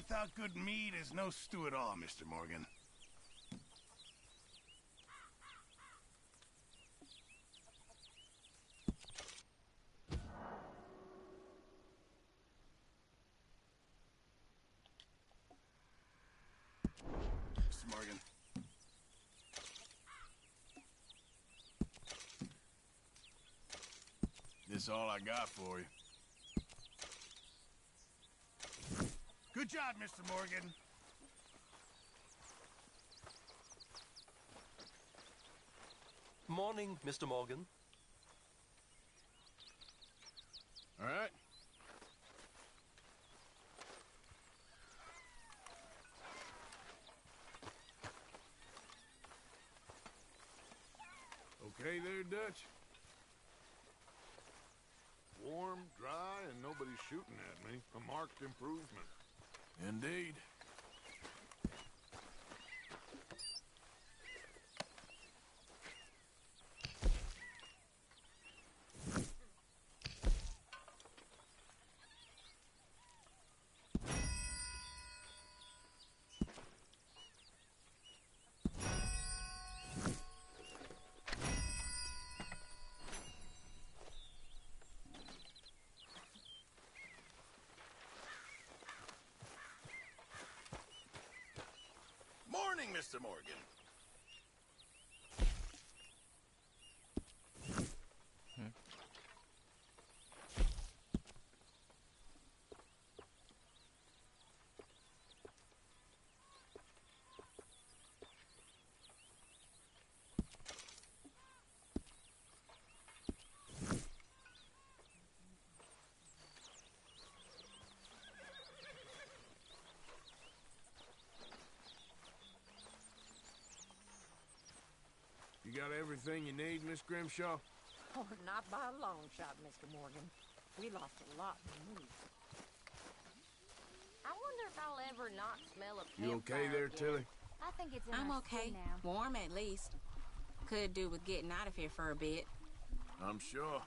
without good meat is no stew at all, Mr. Morgan. Mr. Morgan. This all I got for you. Good job, Mr. Morgan. Morning, Mr. Morgan. All right. Okay there, Dutch? Warm, dry, and nobody's shooting at me. A marked improvement. Indeed. Morning, Mr. Morgan. You got everything you need, Miss Grimshaw? Oh, not by a long shot, Mr. Morgan. We lost a lot in meat. I wonder if I'll ever not smell a You okay there, Tilly? I think it's in I'm our okay. skin now. Warm at least. Could do with getting out of here for a bit. I'm sure.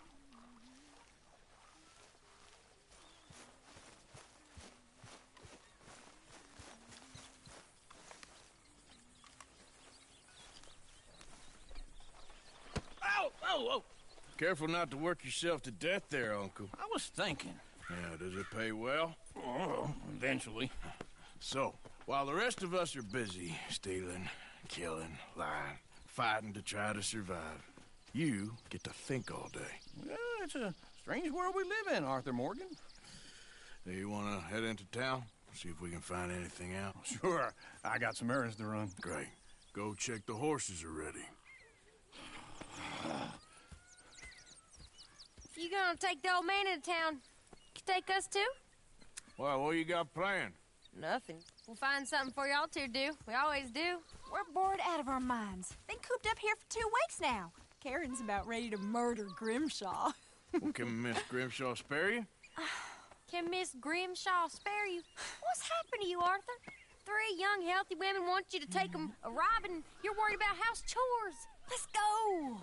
Ow! Whoa, whoa! Careful not to work yourself to death there, Uncle. I was thinking. Yeah, does it pay well? Oh, eventually. So, while the rest of us are busy stealing, killing, lying, fighting to try to survive, you get to think all day. Well, it's a strange world we live in, Arthur Morgan. Do you want to head into town? See if we can find anything out? Sure. I got some errands to run. Great. Go check the horses are ready. You gonna take the old man into town? You take us too? Well, what you got planned? Nothing. We'll find something for y'all to do. We always do. We're bored out of our minds. Been cooped up here for 2 weeks now. Karen's about ready to murder Grimshaw. Well, can Miss Grimshaw spare you? Can Miss Grimshaw spare you? What's happened to you, Arthur? 3 young, healthy women want you to take them a robbing. You're worried about house chores. Let's go.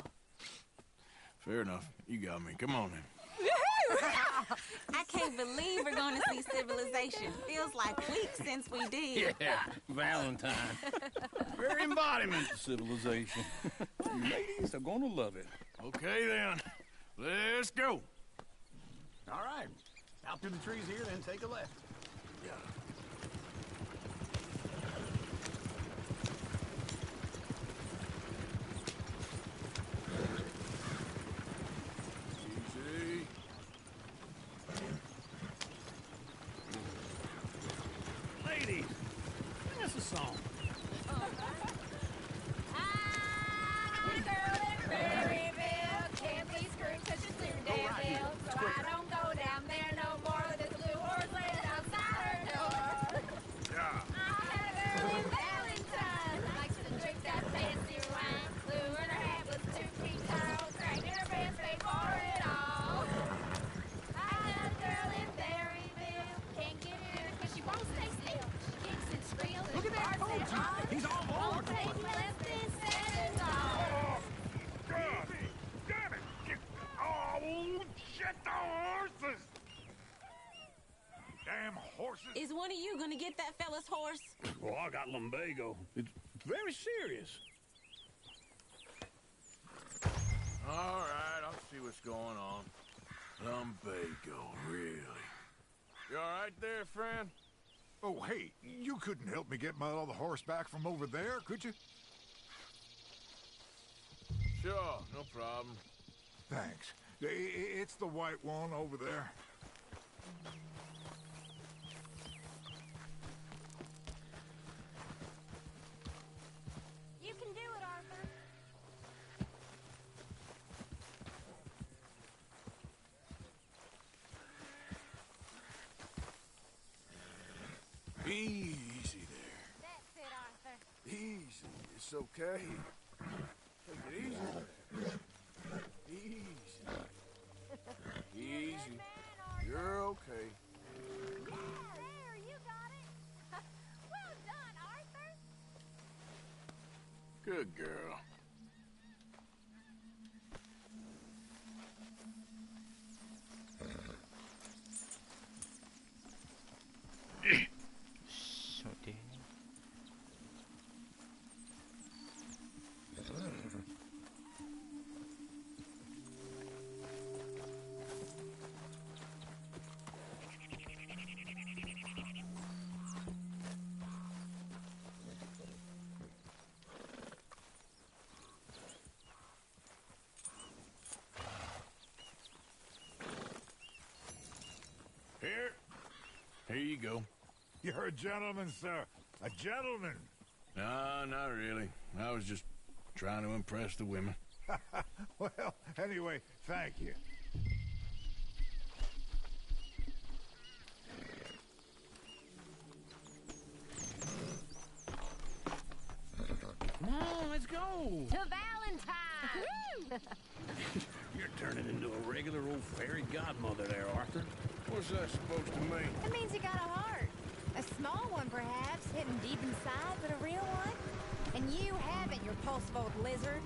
Fair enough. You got me. Come on then. I can't believe we're going to see civilization. Feels like weeks since we did. Yeah, Valentine. Very embodiment of civilization. You ladies are going to love it. Okay then. Let's go. All right. Out through the trees here, then take a left. Yeah. Easy. Ladies, sing us a song. I'm a girl in Maryville. Can't be screwed 'cause she's clear damn hill. So I don't go down there no more. There's a blue horse laying outside her door. Yeah. I had a girl in Valentine. Likes to drink that fancy wine. Blue in her hat was 2 feet tall. Cracking her pants, paid for it all. I had a girl in Berryville. Can't get her 'cause she won't stay still. She kicks and squeals. Look at that coach. He's all over Won't the take place. less than $7. God damn it! Oh, shit, the horses! damn horses. Is one of you gonna get that fella's horse? Well, I got lumbago. It's very serious. All right, I'll see what's going on. Lumbago, really? You all right there, friend? Oh, hey, you couldn't help me get my other horse back from over there, could you? Sure, no problem. Thanks. It's the white one over there. You can do it, Arthur. Easy there. That's it, Arthur. Easy. It's okay. Take it easy there. Easy. Easy. Good man, Arthur. You're okay. Yeah, there, you got it. Well done, Arthur. Good girl. Here you go. You're a gentleman, sir. A gentleman. No, not really. I was just trying to impress the women. Well, anyway, thank you. Come on, let's go. To Valentine! You're turning into a regular old fairy godmother there, Arthur. What's that supposed to mean? It means you got a heart. A small one, perhaps, hidden deep inside, but a real one. And you haven't, you pulse-bolt lizard.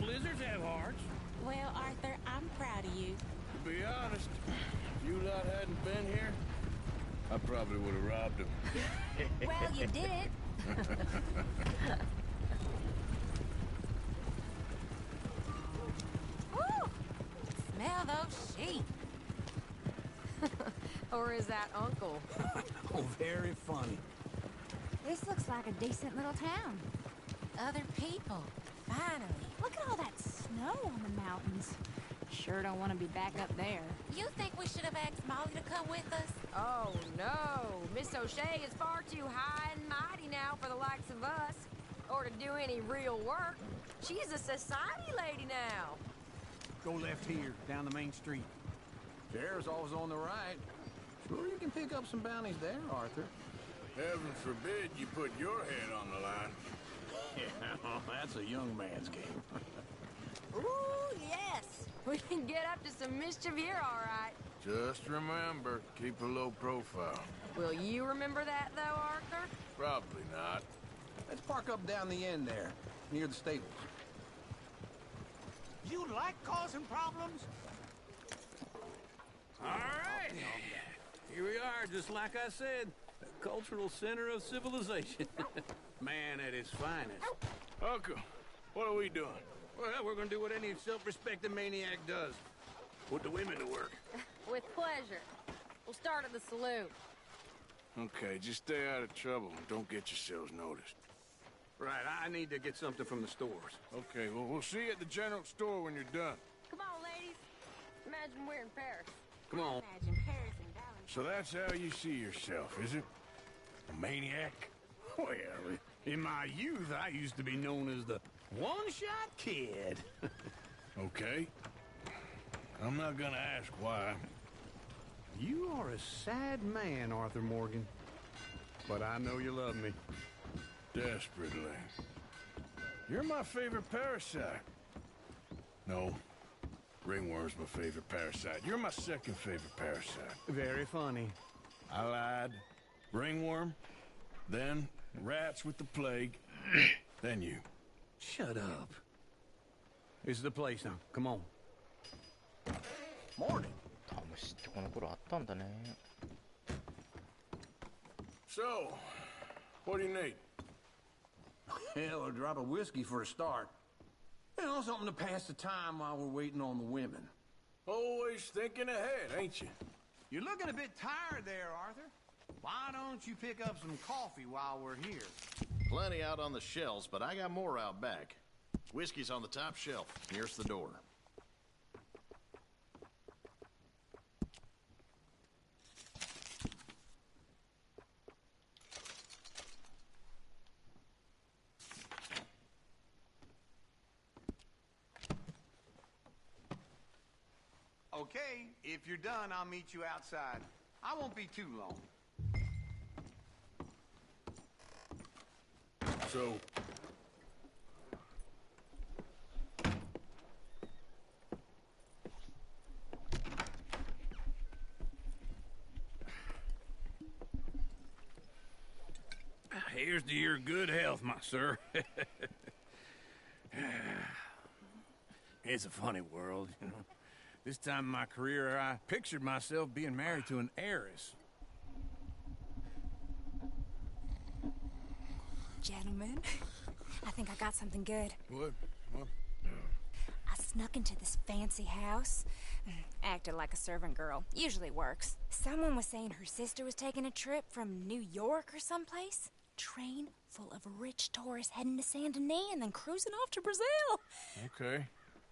Lizards have hearts. Well, Arthur, I'm proud of you. To be honest, if you lot hadn't been here, I probably would have robbed him. Well, you did it. Woo! Smell those sheep. Or is that Uncle? Oh, very funny. This looks like a decent little town. Other people. Finally. Look at all that snow on the mountains. Sure don't want to be back up there. You think we should have asked Molly to come with us? Oh, no. Miss O'Shea is far too high and mighty now for the likes of us. Or to do any real work. She's a society lady now. Go left here, down the main street. Sheriff's always on the right. Sure you can pick up some bounties there, Arthur. Heaven forbid you put your head on the line. Yeah, that's a young man's game. Ooh, yes. We can get up to some mischief here, all right. Just remember, keep a low profile. Will you remember that, though, Arthur? Probably not. Let's park up down the end there, near the stables. You like causing problems? All right. Here we are, just like I said. The cultural center of civilization. Man at his finest. Uncle, what are we doing? Well, we're gonna do what any self-respecting maniac does. Put the women to work. With pleasure. We'll start at the saloon. Okay, just stay out of trouble and don't get yourselves noticed. Right, I need to get something from the stores. Okay, well, we'll see you at the general store when you're done. Come on, ladies. Imagine we're in Paris. Come on. Imagine Paris and Valentine. So that's how you see yourself, is it? A maniac? Well, in my youth, I used to be known as the one-shot kid. Okay. I'm not gonna ask why. You are a sad man, Arthur Morgan. But I know you love me. Desperately. You're my favorite parasite. No. Ringworm's my favorite parasite. You're my second favorite parasite. Very funny. I lied. Ringworm. Then rats with the plague. Then you. Shut up. This is the place now. Come on. Morning. タムシってこの頃あったんだね。So, what do you need? Hell, a drop of whiskey for a start. You know, something to pass the time while we're waiting on the women. Always thinking ahead, ain't you? You're looking a bit tired there, Arthur. Why don't you pick up some coffee while we're here? Plenty out on the shelves, but I got more out back. Whiskey's on the top shelf, nearest the door. Okay, if you're done, I'll meet you outside. I won't be too long. So, Here's to your good health, my sir. It's a funny world, you know. This time in my career, I pictured myself being married to an heiress. Gentlemen, I think I got something good. what? I snuck into this fancy house, acted like a servant girl. Usually works. Someone was saying her sister was taking a trip from New York or someplace. Train full of rich tourists heading to Saint Denis and then cruising off to Brazil. Okay.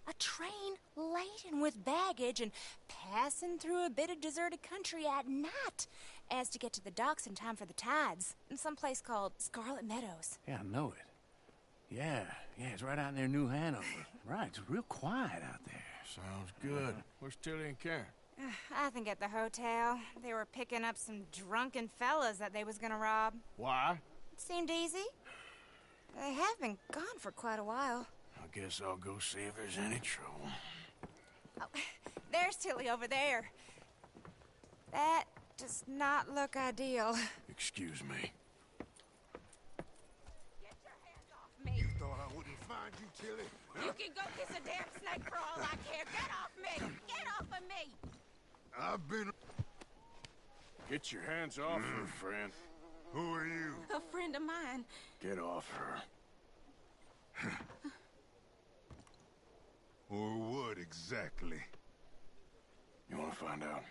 A train laden with baggage and passing through a bit of deserted country at night as to get to the docks in time for the tides in some place called Scarlet Meadows. Yeah, I know it. Yeah, it's right out near New Hanover. Right, it's real quiet out there. Sounds good. Where's Tilly and Karen? I think at the hotel. They were picking up some drunken fellas that they was gonna rob. Why? It seemed easy. They have been gone for quite a while. I guess I'll go see if there's any trouble. Oh, there's Tilly over there. That does not look ideal. Excuse me. Get your hands off me. You thought I wouldn't find you, Tilly? You can go kiss a damn snake for all I care. Get off me! Get off of me! I've been... Get your hands off her, friend. Who are you? A friend of mine. Get off her. Or what exactly? You want to find out?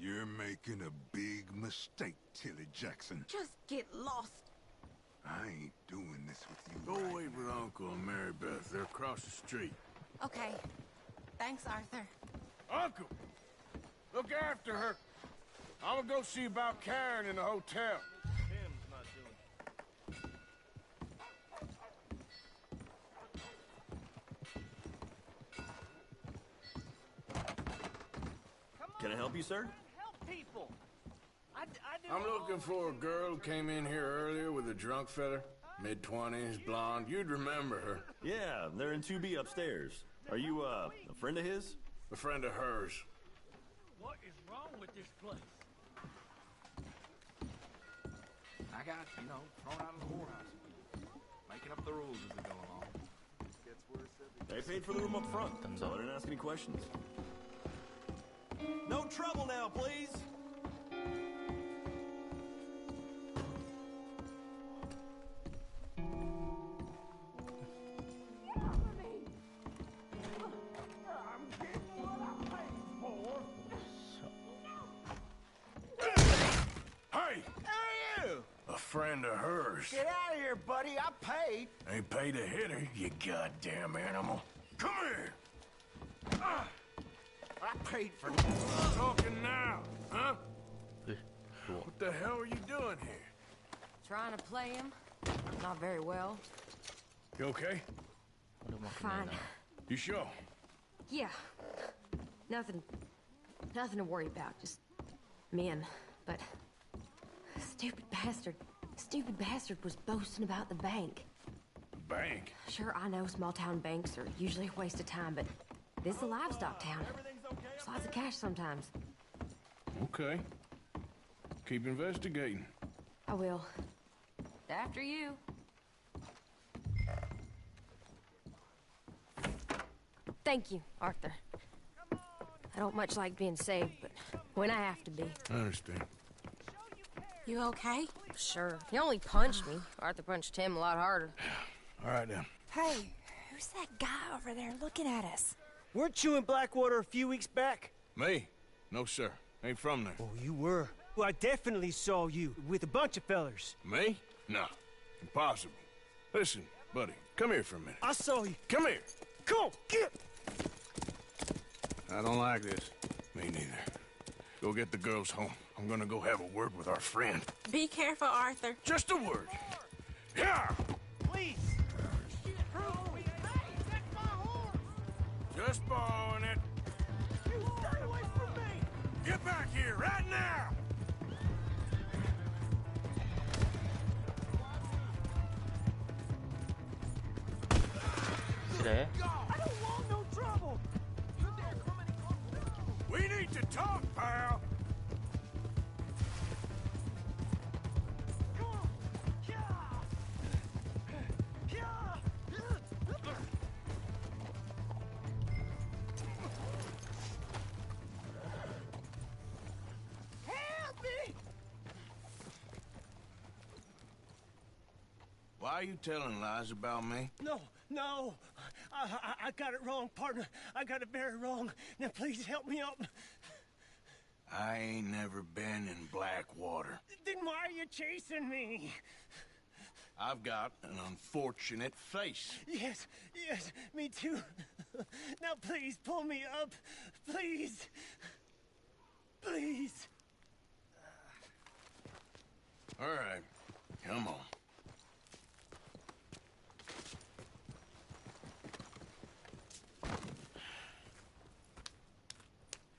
You're making a big mistake, Tilly Jackson. Just get lost. I ain't doing this with you. Go right wait with Uncle and Mary Beth. They're across the street. Okay. Thanks, Arthur. Uncle! Look after her. I'm gonna go see about Karen in the hotel. Can I help you, sir? Help people. I'm looking for a girl who came in here earlier with a drunk fella. Mid-20s, blonde. You'd remember her. Yeah, they're in 2B upstairs. Are you, a friend of his? A friend of hers. What is wrong with this place? I got, thrown out of the whorehouse. Making up the rules as they go along. They paid for the room up front, so I didn't ask any questions. No trouble now, please! Friend of hers. Get out of here, buddy. I paid. Ain't paid to hit her, you goddamn animal. Come here. I paid for... Talking now, huh? What the hell are you doing here? Trying to play him. Not very well. You okay? Fine. You sure? Yeah. Nothing to worry about. Just men. But stupid bastard was boasting about the bank. Bank? Sure, I know small town banks are usually a waste of time, but this is a livestock town. There's lots of cash sometimes. Okay. Keep investigating. I will. After you. Thank you, Arthur. I don't much like being saved, but when I have to be. I understand. You okay? Sure. He only punched me. Arthur punched him a lot harder. All right, then. Hey, who's that guy over there looking at us? Weren't you in Blackwater a few weeks back? Me? No, sir. Ain't from there. Oh, you were. Well, I definitely saw you with a bunch of fellers. Me? No. Impossible. Listen, buddy, come here for a minute. I saw you. Come here. Come on, get! I don't like this. Me neither. Go get the girls home. I'm gonna go have a word with our friend. Be careful, Arthur. Just a word. Yeah! Please! Just borrowing it. You stay away from me! Get back here right now! 그래? I don't want no trouble! We need to talk, pal. Come on! Yeah! Yeah! Help me! Why are you telling lies about me? No. I got it wrong, partner. I got it very wrong. Now please help me up. I ain't never been in Blackwater. Then why are you chasing me? I've got an unfortunate face. Yes, me too. Now please pull me up. Please. Please. All right, come on.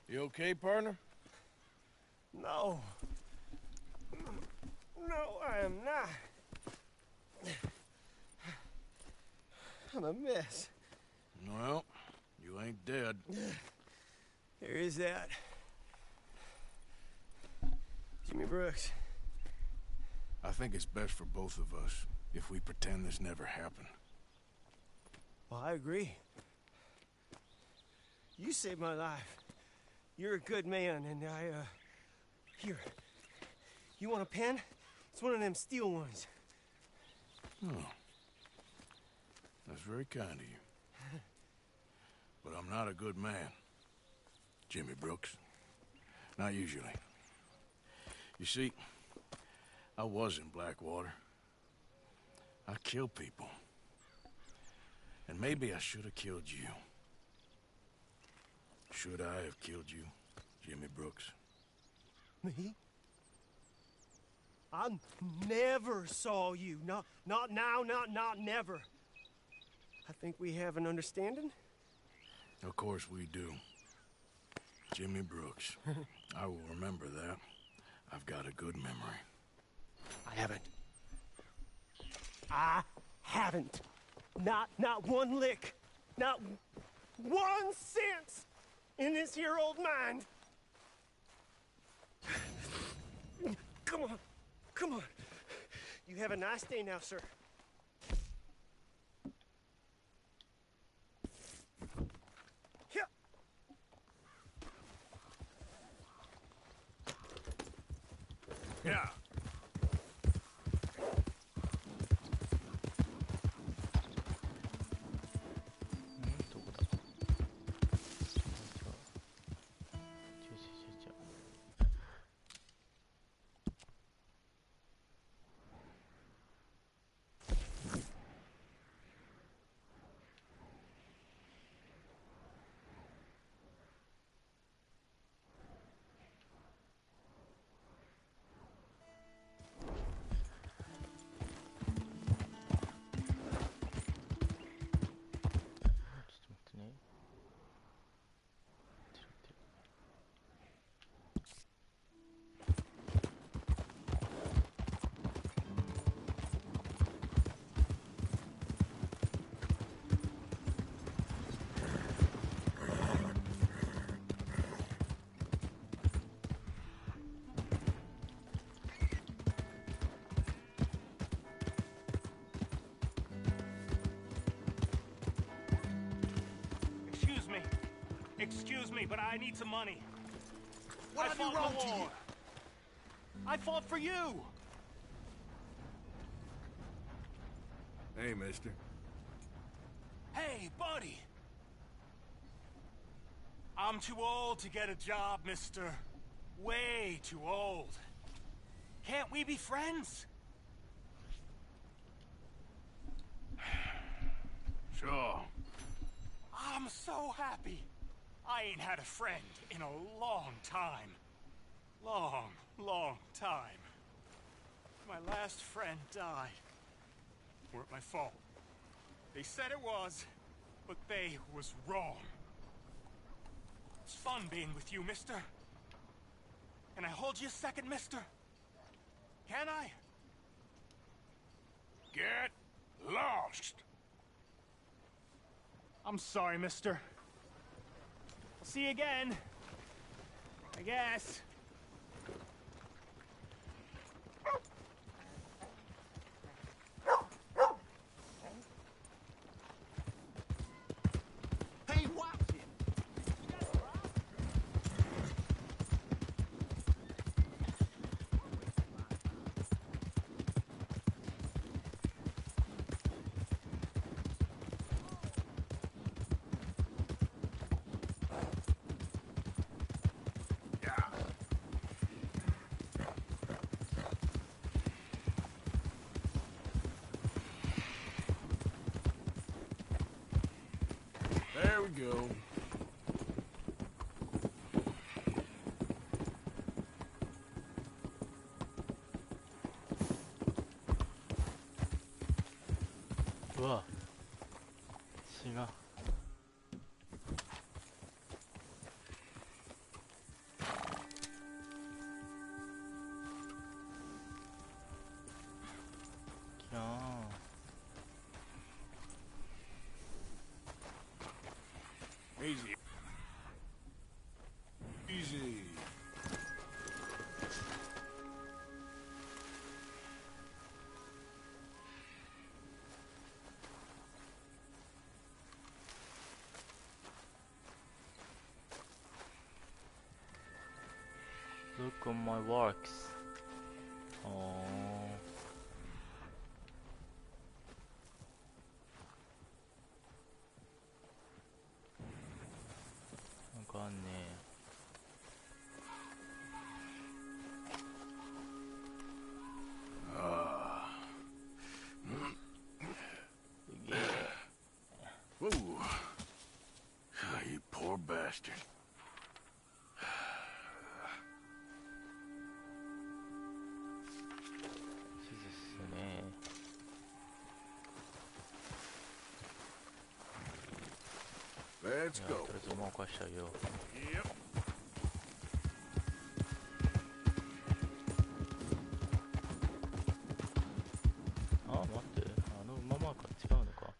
You okay, partner? No. No, I am not. I'm a mess. Well, you ain't dead. There is that. Jimmy Brooks. I think it's best for both of us if we pretend this never happened. Well, I agree. You saved my life. You're a good man, and here. You want a pen? It's one of them steel ones. Oh. That's very kind of you. But I'm not a good man, Jimmy Brooks. Not usually. You see, I was in Blackwater. I killed people. And maybe I should have killed you. Should I have killed you, Jimmy Brooks? Me? I never saw you. Not now, not never. I think we have an understanding. Of course we do. Jimmy Brooks. I will remember that. I've got a good memory. I haven't. Not one lick. Not 1 cent in this here old mind. Come on. You have a nice day now, sir. Here. Yeah. Excuse me, but I need some money. What I have you fought in wrong the to war. you? I fought for you. Hey, mister. Hey, buddy. I'm too old to get a job, mister. Way too old. Can't we be friends? Sure. I'm so happy. I ain't had a friend in a long time. Long time. My last friend died. Weren't my fault. They said it was, but they was wrong. It's fun being with you, mister. Can I hold you a second, mister? Can I? Get lost. I'm sorry, mister. I'll see you again. I guess. Hey, watch it! There we go. 우와 싱아 야 Easy. Easy. Look on my works. 어... 그렇네. Whoa. Ah, you poor bastard. 치즈스네. Let's 야, go. 그래도 뭐 가셔요. Yep. 아, 맞대. 아, 너 마마가違うのか.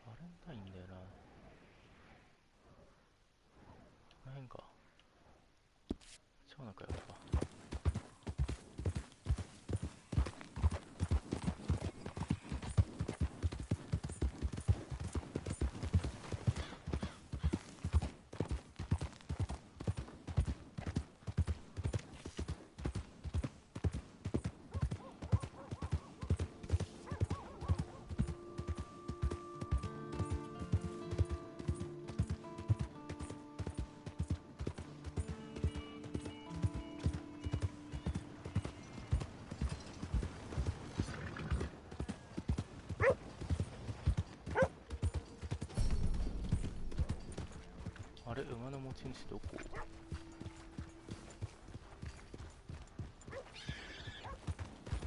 바렌타인데나. この辺か. 違うのかやっぱ.あれ、馬の持ち主どこ?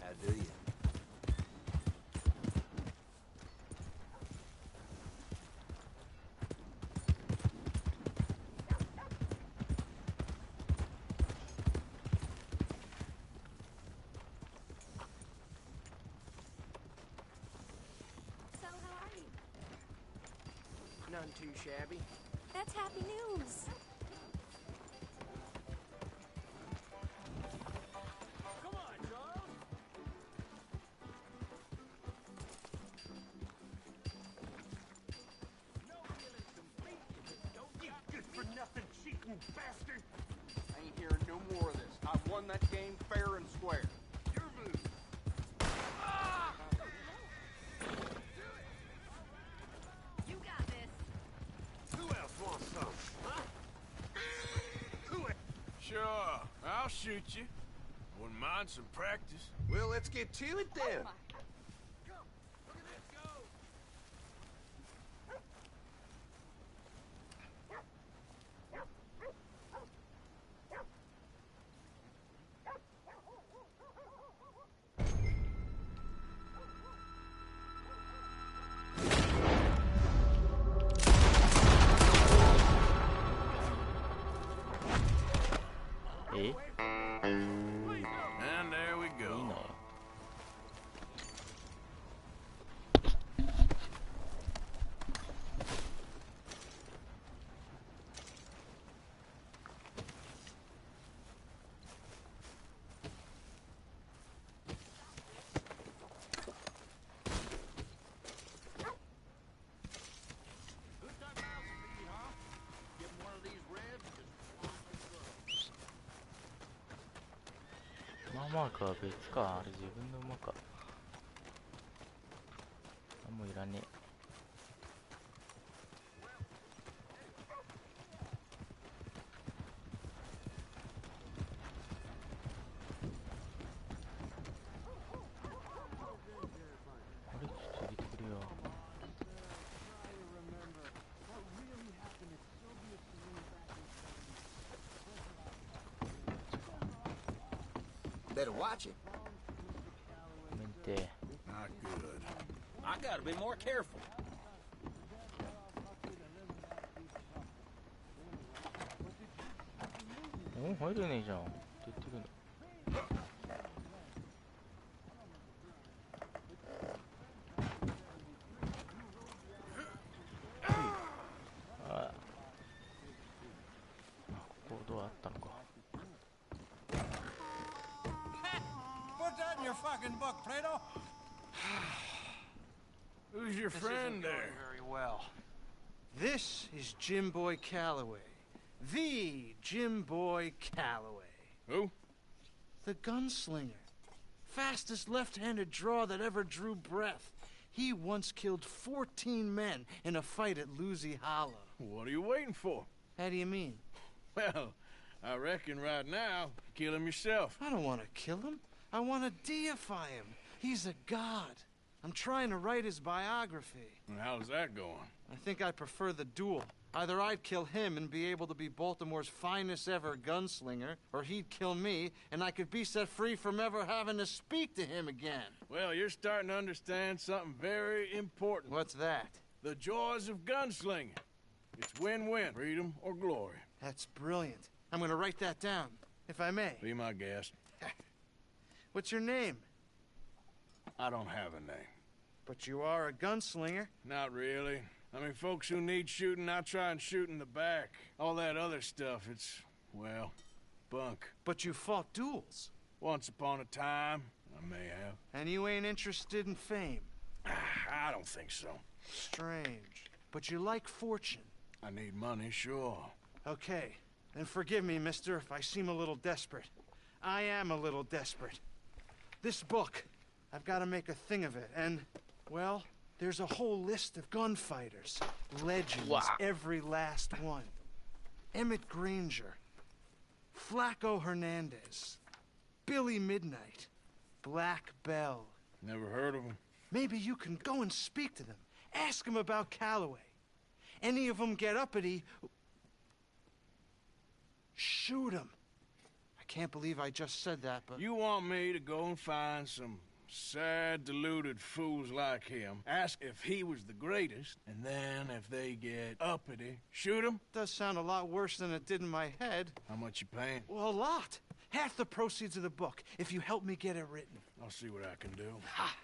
How do you? So, how are you? None too shabby. That's happy news. Come on, Charles. bastard! I ain't hearing no more of this. I won that game fair and square. Your move. Ah! You got this. Who else wants some, huh? Sure, I'll shoot you. Wouldn't mind some practice. Well, let's get to it then. Eh? And there we go.マークは別か。あれ自分の馬か。あ、もういらねえ。あれちょっと入れてくれよ。Better watch it. Not good. I gotta be more careful. お、入れねえじゃん。出てくるの。あ、ここドアあったのか。Put that in your fucking book, Plato. Who's your friend there? Very well. This is Jim Boy Calloway. The Jim Boy Calloway. Who? The gunslinger. Fastest left-handed draw that ever drew breath. He once killed 14 men in a fight at Lucy Hollow. What are you waiting for? How do you mean? Well, I reckon right now, kill him yourself. I don't want to kill him. I want to deify him. He's a god. I'm trying to write his biography. And how's that going? I think I prefer the duel. Either I'd kill him and be able to be Baltimore's finest ever gunslinger, or he'd kill me and I could be set free from ever having to speak to him again. Well, you're starting to understand something very important. What's that? The joys of gunslinging. It's win-win, freedom or glory. That's brilliant. I'm going to write that down, if I may. Be my guest. What's your name? I don't have a name. But you are a gunslinger. Not really. I mean, folks who need shooting, I try and shoot in the back. All that other stuff, it's, well, bunk. But you fought duels. Once upon a time, I may have. And you ain't interested in fame. I don't think so. Strange. But you like fortune. I need money, sure. Okay. Then forgive me, mister, if I seem a little desperate. I am a little desperate. This book, I've got to make a thing of it, and, well, there's a whole list of gunfighters. Legends, wow. Every last one. Emmett Granger, Flaco Hernandez, Billy Midnight, Black Bell. Never heard of him. Maybe you can go and speak to them. Ask them about Calloway. Any of them get uppity, shoot them. I can't believe I just said that, but... You want me to go and find some sad, deluded fools like him, ask if he was the greatest, and then if they get uppity, shoot him? Does sound a lot worse than it did in my head. How much you paying? Well, a lot. Half the proceeds of the book, if you help me get it written. I'll see what I can do. Ha!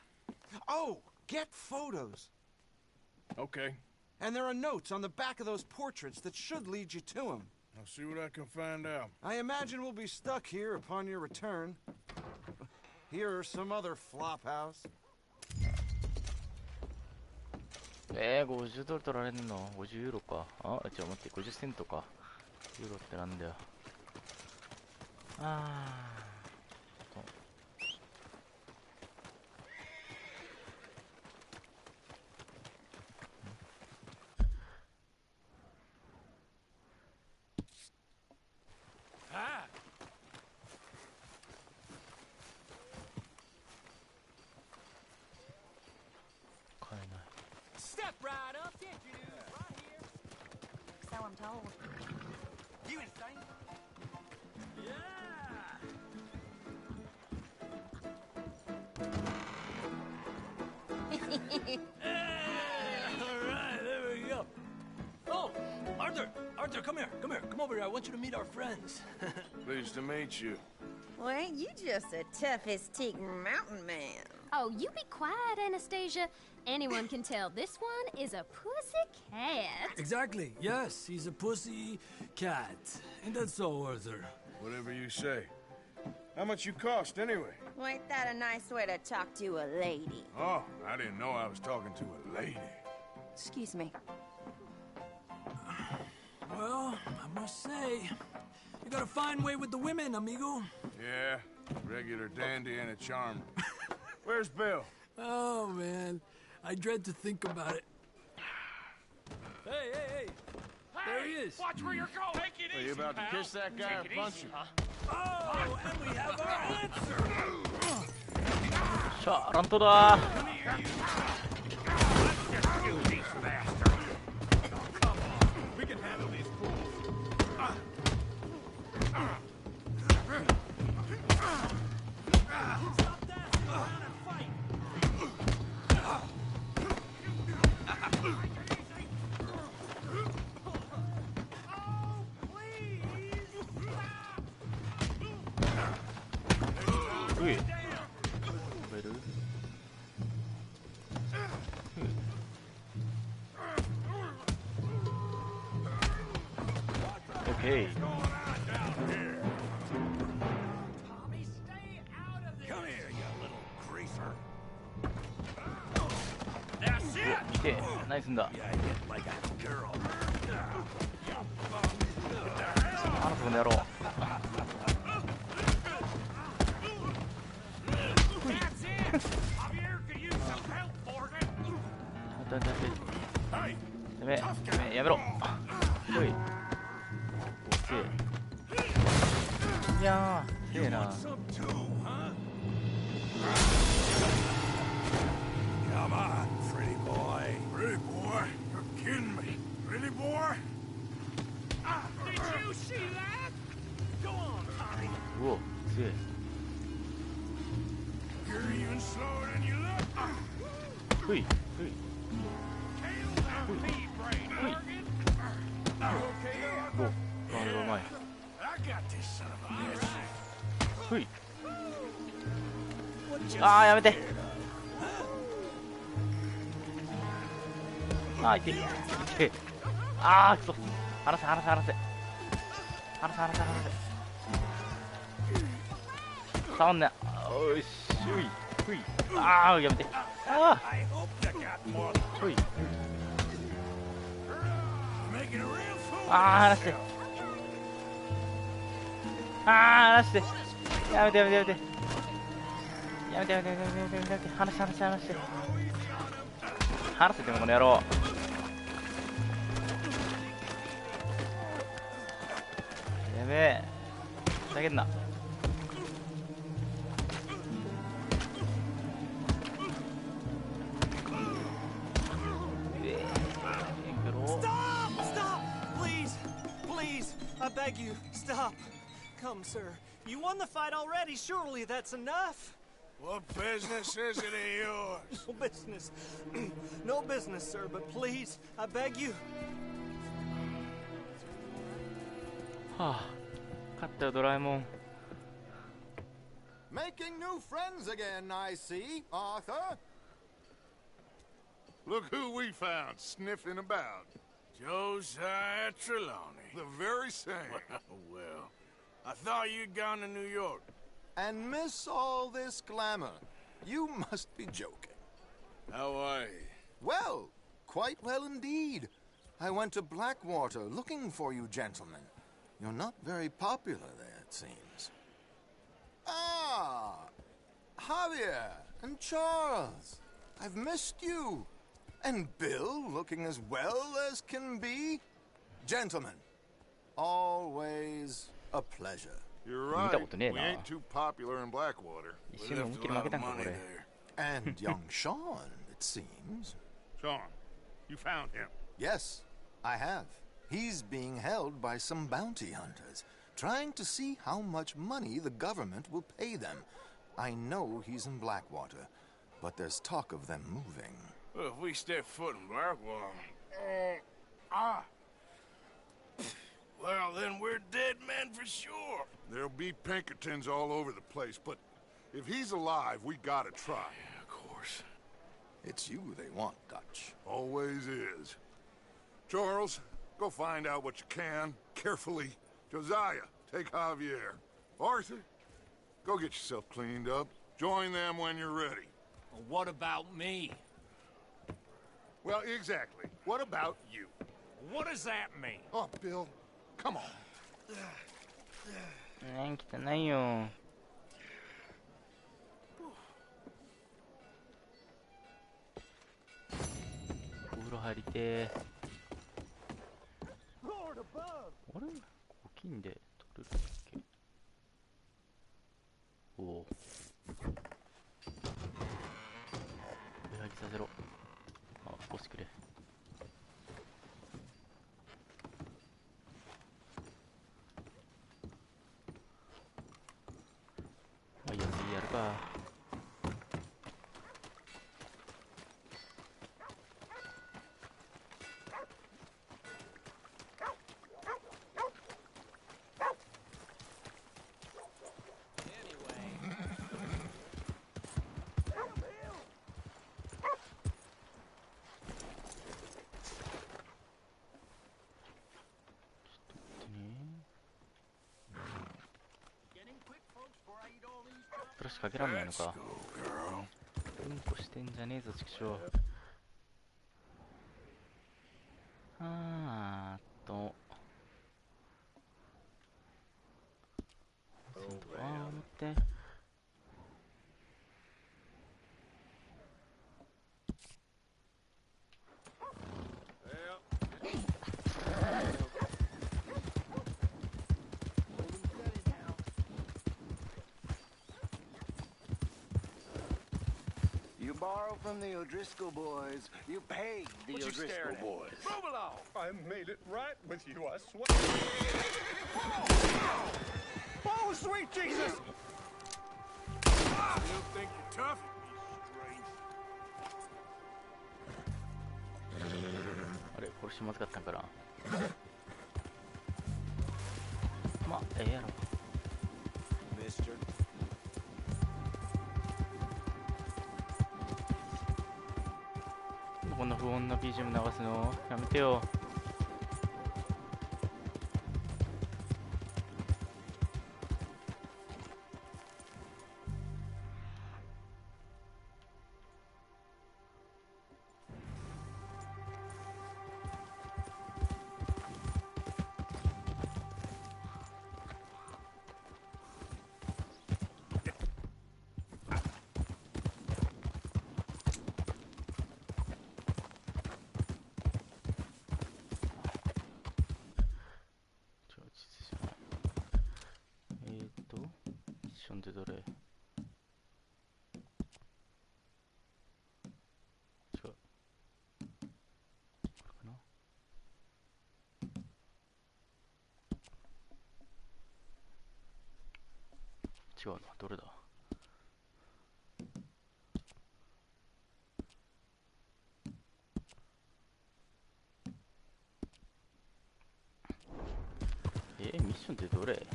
Oh, get photos. Okay. And there are notes on the back of those portraits that should lead you to him. I'll see what I can find out. I imagine we'll be stuck here upon your return. Here or some other flop house. 50ドル取られんの50ユーロか。あ、じゃあ待って、50セントか。ユーロってなんだよ。あーと買えない。 Step right up, get you right here. So I'm told. You insane? Alright, there we go. Oh, Arthur! Arthur, come here. Come here. Come over here. I want you to meet our friends. Pleased to meet you. Well, ain't you just a toughest teak mountain man? Oh, you be quiet, Anastasia. Anyone can tell this one is a pussy cat. Exactly. Yes, he's a pussy cat. And that's all, Arthur. Whatever you say. How much you cost, anyway? Well, ain't that a nice way to talk to a lady? Oh, I didn't know I was talking to a lady. Excuse me. Well, I must say, you got a fine way with the women, amigo. Yeah, regular dandy and a charmer. Where's Bill? Oh, man. I dread to think about it. Hey, hey, hey! There he is! Watch where you're going! Take it Are easy, you about to pal. kiss that guy or Take it punch easy, him? huh? Oh, and we have our answer! さあ、乱闘だー。 We can handle these fools. Stop dancing around and fight!うい。飛べる？オッケー。 Come here, you little greaser. 来て、何すんだ。 Like a girl. あのそこの野郎。 That's it! Javier could use some help for it. 待って待って待って。やめ、やめろ。ほい。オッケー。いやー、すげえな。 Some too, huh? Come on, pretty boy. Pretty boy? You're kidding me. Pretty boy? Did you see that? Go on, Tommy. うお、すげえ。 You're even slower than you look. ふい、ふい。 Tail that pea-brain organ. You okay, お、あれはうまい。 I got this son of a bitch. ふい。あー、やめて。あー、いて。あー、くそ。離せ。離せ。触んな。おいし、ふい。ふい。あー、やめて。あ I hope you got more. ー、ふい。 Making a real fool あー、離して。あー、離して。やめて。離して。離せてもこの野郎。やべえ。ふざけんな。Stop! Please, I beg you, stop. Come, sir. You won the fight already. Surely that's enough. What business is it of yours? No business. No business, sir, but please, I beg you. はあ、勝ったよドラえもん。 Making new friends again, I see, Arthur. Look who we found sniffing about. Josiah Trelawney. The very same. Well, I thought you'd gone to New York. And miss all this glamour. You must be joking. How are you? Well, quite well indeed. I went to Blackwater looking for you gentlemen. You're not very popular there, it seems. Ah! Javier and Charles. I've missed you. And Bill looking as well as can be. Gentlemen, always a pleasure. You're right. We ain't too popular in Blackwater. We left a lot of money there. And young Sean, it seems. Sean, you found him? Yes, I have. He's being held by some bounty hunters, trying to see how much money the government will pay them. I know he's in Blackwater, but there's talk of them moving. Well, if we step foot in Blackwater... Well, then we're dead men for sure. There'll be Pinkertons all over the place, but if he's alive, we gotta try. Yeah, of course. It's you they want, Dutch. Always is. Charles, go find out what you can, carefully. Josiah, take Javier. Arthur, go get yourself cleaned up. Join them when you're ready. Well, what about me? Well, exactly. What about you? What does that mean? Oh, Bill, come on. 汚いよ。お風呂入りてー。あれ？大きいんで取れるんだっけ？おお。上履きさせろ。あ、押してくれ。まあいいや、次やるか。ブラシかけらんないのか。うんこしてんじゃねえぞ、畜生。持って。You borrow from the O'Driscoll boys. You pay the O'Driscoll boys. Move along! I made it right with you, I swear. Oh, sweet Jesus! Still think you're tough? You strange. あれ、これしまずかったんかな。まあ、ええやろ。Mister. こんな不穏な BGM 流すのやめてよ。でどれ？違う。これかな？違うな。どれだ？ミッションってどれ？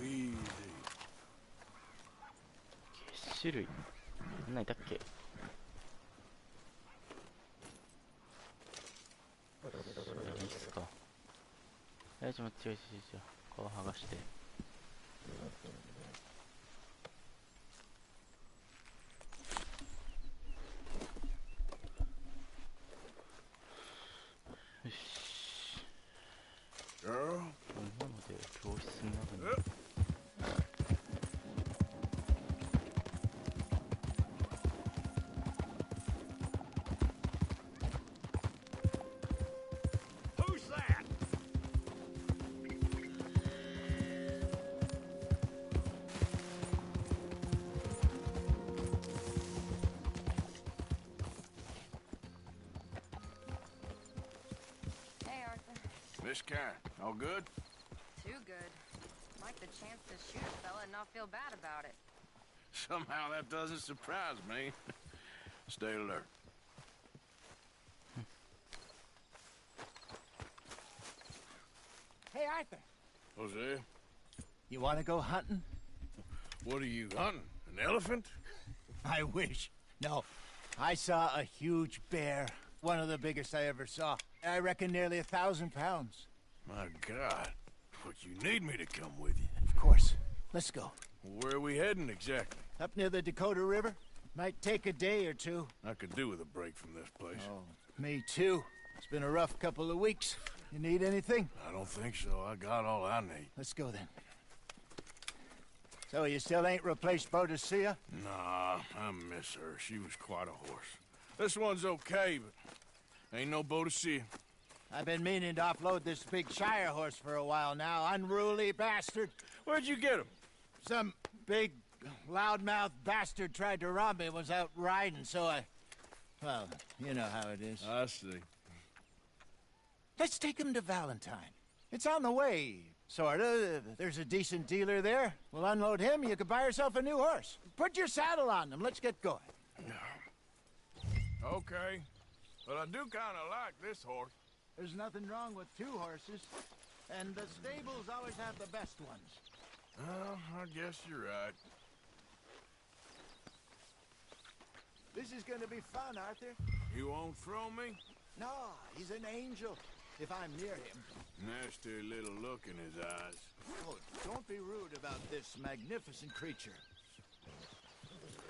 easy. 種類何いたっけ。いいっすか。ちょっと待って、違う。顔剥がして。よし。こんなので教室の中に。Miss Karen, all good? Too good. Like the chance to shoot a fella and not feel bad about it. Somehow that doesn't surprise me. Stay alert. Hey, Arthur. Hosea? You want to go hunting? What are you hunting? An elephant? I wish. No. I saw a huge bear. One of the biggest I ever saw. I reckon nearly 1,000 pounds. My God. But you need me to come with you. Of course. Let's go. Where are we heading exactly? Up near the Dakota River. Might take a day or two. I could do with a break from this place. Oh, me too. It's been a rough couple of weeks. You need anything? I don't think so. I got all I need. Let's go then. So you still ain't replaced Boadicea? Nah, I miss her. She was quite a horse. This one's okay, but ain't no Boadicea. I've been meaning to offload this big Shire horse for a while now. Unruly bastard. Where'd you get him? Some big, loudmouth bastard tried to rob me. Was out riding, so I... Well, you know how it is. I see. Let's take him to Valentine. It's on the way, sorta. There's a decent dealer there. We'll unload him, you can buy yourself a new horse. Put your saddle on him. Let's get going. Okay. But I do kind of like this horse. There's nothing wrong with two horses. And the stables always have the best ones. Well, I guess you're right. This is gonna be fun, Arthur. You won't throw me? No, he's an angel. If I'm near him. Nasty little look in his eyes. Oh, don't be rude about this magnificent creature.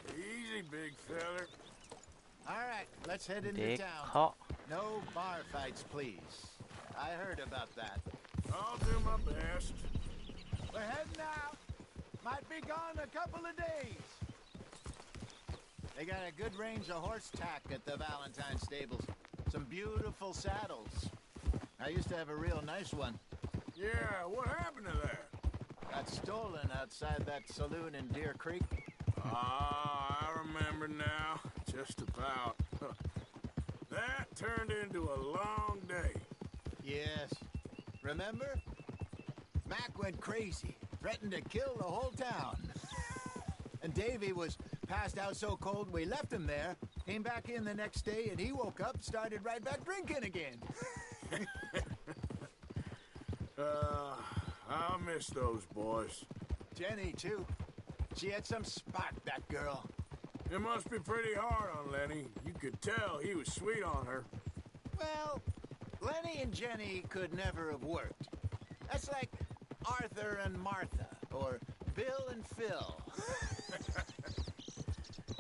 Easy, big feller. All right, let's head into town. No bar fights, please. I heard about that. I'll do my best. We're heading out. Might be gone a couple of days. They got a good range of horse tack at the Valentine stables. Some beautiful saddles. I used to have a real nice one. Yeah, what happened to that? Got stolen outside that saloon in Deer Creek. Ah, I remember now. Just about. That turned into a long day. Yes. Remember? Mac went crazy, threatened to kill the whole town. And Davy was passed out so cold we left him there, came back in the next day, and he woke up, started right back drinking again. I'll miss those boys. Jenny, too. She had some spark, that girl. It must be pretty hard on Lenny. You could tell he was sweet on her. Well, Lenny and Jenny could never have worked. That's like Arthur and Martha, or Bill and Phil.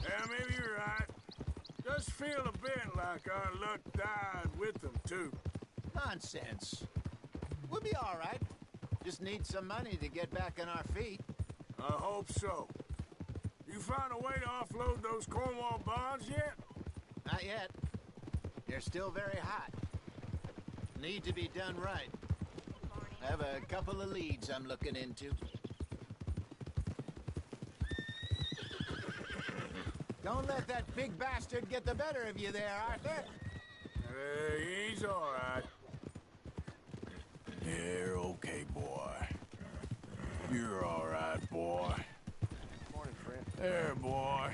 Yeah, maybe you're right. Does feel a bit like our luck died with them, too. Nonsense. We'll be all right. Just need some money to get back on our feet. I hope so. You find a way to offload those Cornwall bonds yet? Not yet. They're still very hot. Need to be done right. I have a couple of leads I'm looking into. Don't let that big bastard get the better of you there, Arthur. He's all right. You're okay, boy. You're all right, boy. Morning, friend. There, boy.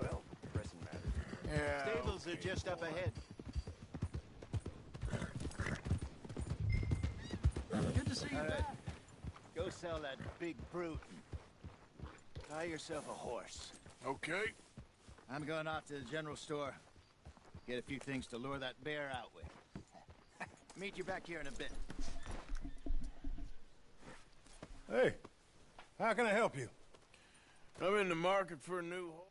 Well, pressing matters. Yeah. Stables are just up ahead. Good to see you back. Go Go sell that big brute. Buy yourself a horse. Okay. I'm going off to the general store. Get a few things to lure that bear out with. Meet you back here in a bit. Hey, how can I help you? I'm in the market for a new horse.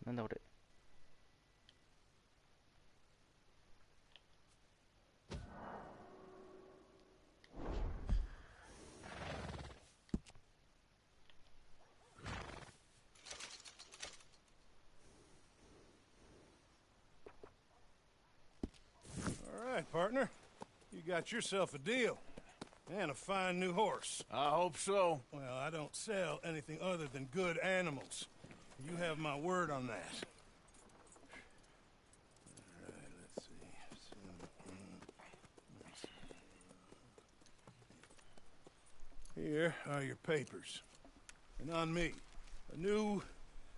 なんだこれ。All right, partner. You got yourself a deal. And a fine new horse. I hope so. Well, I don't sell anything other than good animals. You have my word on that. All right, let's see. Here are your papers. And on me, a new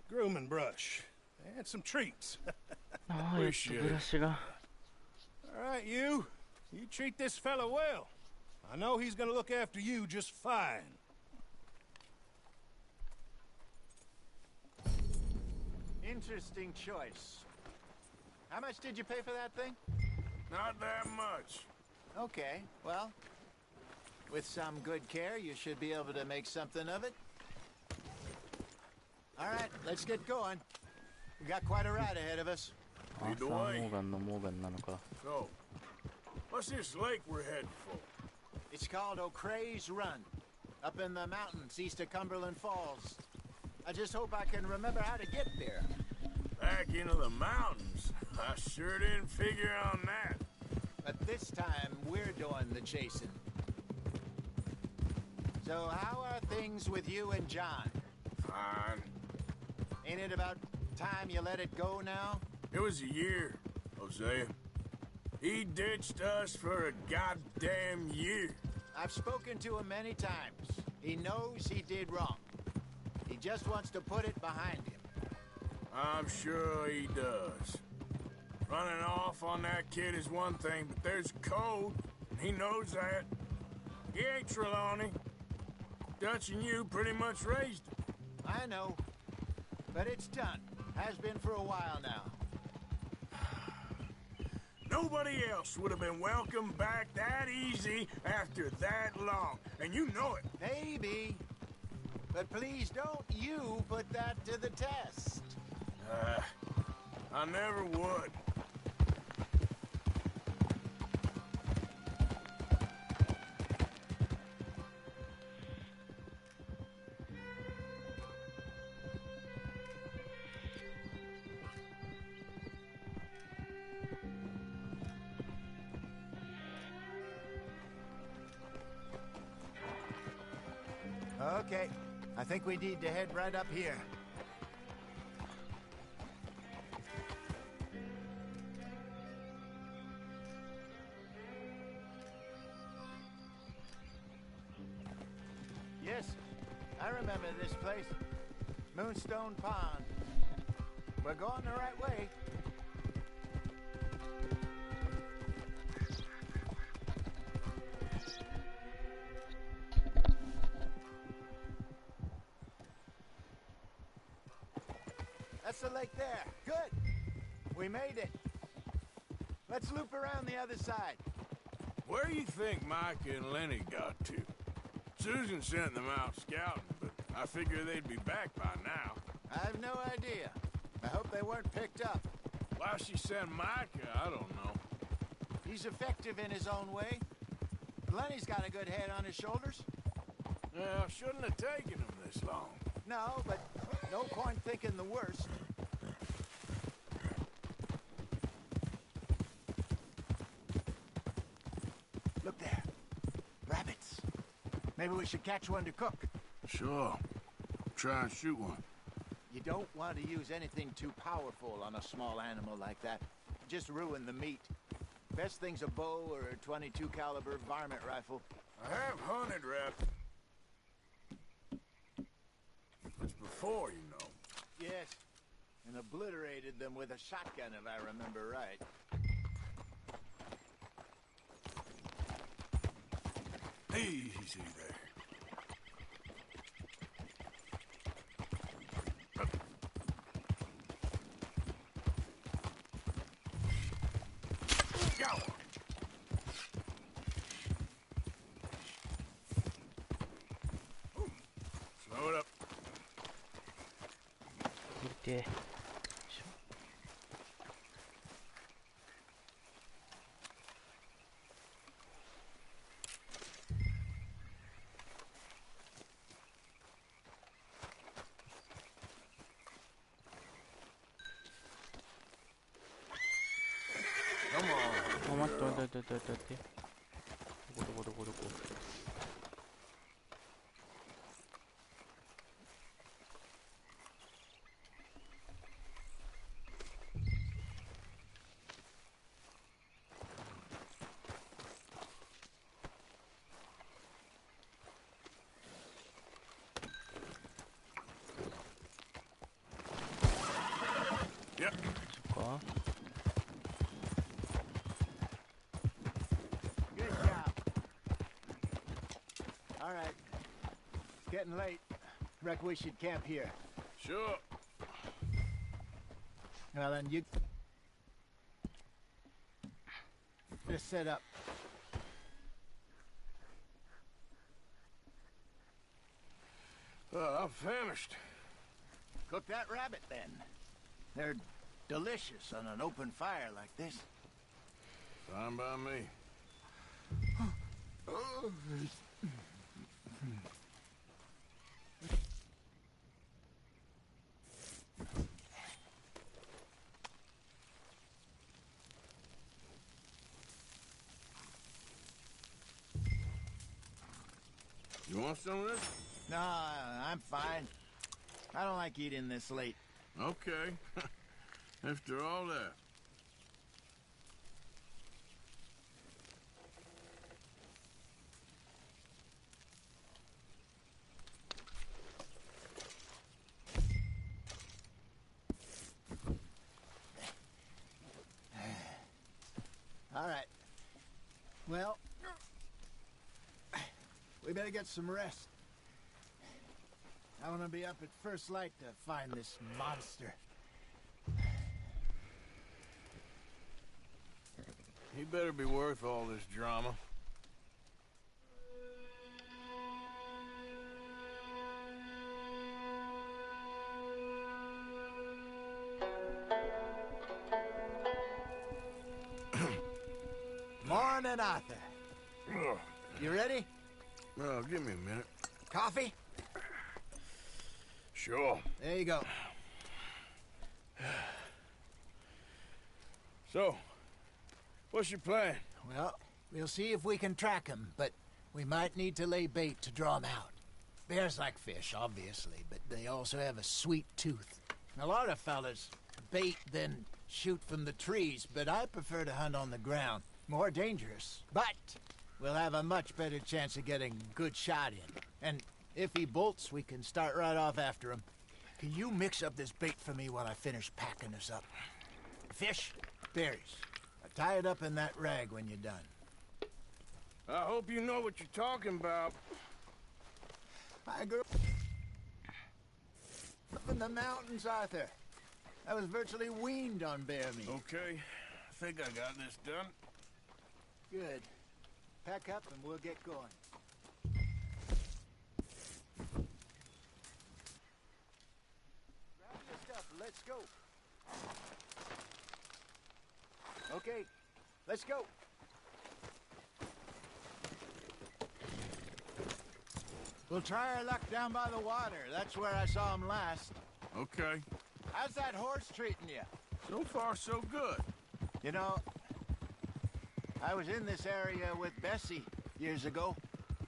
grooming brush. And some treats. ああ、やっとブラシが。All right, you treat this fella well. I know he's gonna look after you just fine. Interesting choice. How much did you pay for that thing? Not that much. Okay, well, with some good care, you should be able to make something of it. All right, let's get going. We got quite a ride ahead of us. あ、サーモーガンのモーガンなのか。 So, what's this lake we're heading for? It's called O'Creagh's Run, up in the mountains east of Cumberland Falls. I just hope I can remember how to get there. Back into the mountains? I sure didn't figure on that. But this time, we're doing the chasing. So how are things with you and John? Fine. Ain't it about time you let it go now? It was a year, Hosea. He ditched us for a goddamn year. I've spoken to him many times. He knows he did wrong. He just wants to put it behind him. I'm sure he does. Running off on that kid is one thing, but there's code. He knows that. He ain't Trelawney. Dutch and you pretty much raised him. I know. But it's done. Has been for a while now. Nobody else would have been welcomed back that easy after that long. And you know it. Maybe. But please don't you put that to the test. I never would. Okay. I think we need to head right up here. Yes, I remember this place. Moonstone Pond. We're going the right way. That's the lake there. Good. We made it. Let's loop around the other side. Where do you think Micah and Lenny got to? Susan sent them out scouting, but I figure they'd be back by now. I have no idea. I hope they weren't picked up. Why she sent Micah, I don't know. He's effective in his own way. Lenny's got a good head on his shoulders. Well, shouldn't have taken him this long. No, but no point thinking the worst. Look there. Rabbits. Maybe we should catch one to cook. Sure. Try and shoot one. You don't want to use anything too powerful on a small animal like that. Just ruin the meat. Best thing's a bow or a 22 caliber varmint rifle. I have hunted rabbits. It's before, you know. Yes, and obliterated them with a shotgun, if I remember right. Easy there. Slow it up. 見て。あ、待って。どこ。Yep. そっか。Good job. All right. It's getting late. Reckon we should camp here. Sure. Well, then you... Just set up. I'm famished. Cook that rabbit, then. They're delicious on an open fire like this. Fine by me. You want some of this? No, I'm fine. I don't like eating this late. Okay. After all that. All right. Well, we better get some rest. I want to be up at first light to find this monster. He better be worth all this drama. Morning, Arthur. You ready? Well, give me a minute. Coffee? Sure. There you go. So, what's your plan? Well, we'll see if we can track him, but we might need to lay bait to draw him out. Bears like fish, obviously, but they also have a sweet tooth. A lot of fellas bait, then shoot from the trees, but I prefer to hunt on the ground. More dangerous, but we'll have a much better chance of getting a good shot in. And if he bolts, we can start right off after him. Can you mix up this bait for me while I finish packing this up? Fish, berries. Tie it up in that rag when you're done. I hope you know what you're talking about. I grew up in the mountains, Arthur. I was virtually weaned on bear meat. Okay, I think I got this done. Good. Pack up and we'll get going. Grab your stuff, let's go. Okay, let's go. We'll try our luck down by the water. That's where I saw him last. Okay. How's that horse treating you? So far, so good. You know, I was in this area with Bessie years ago.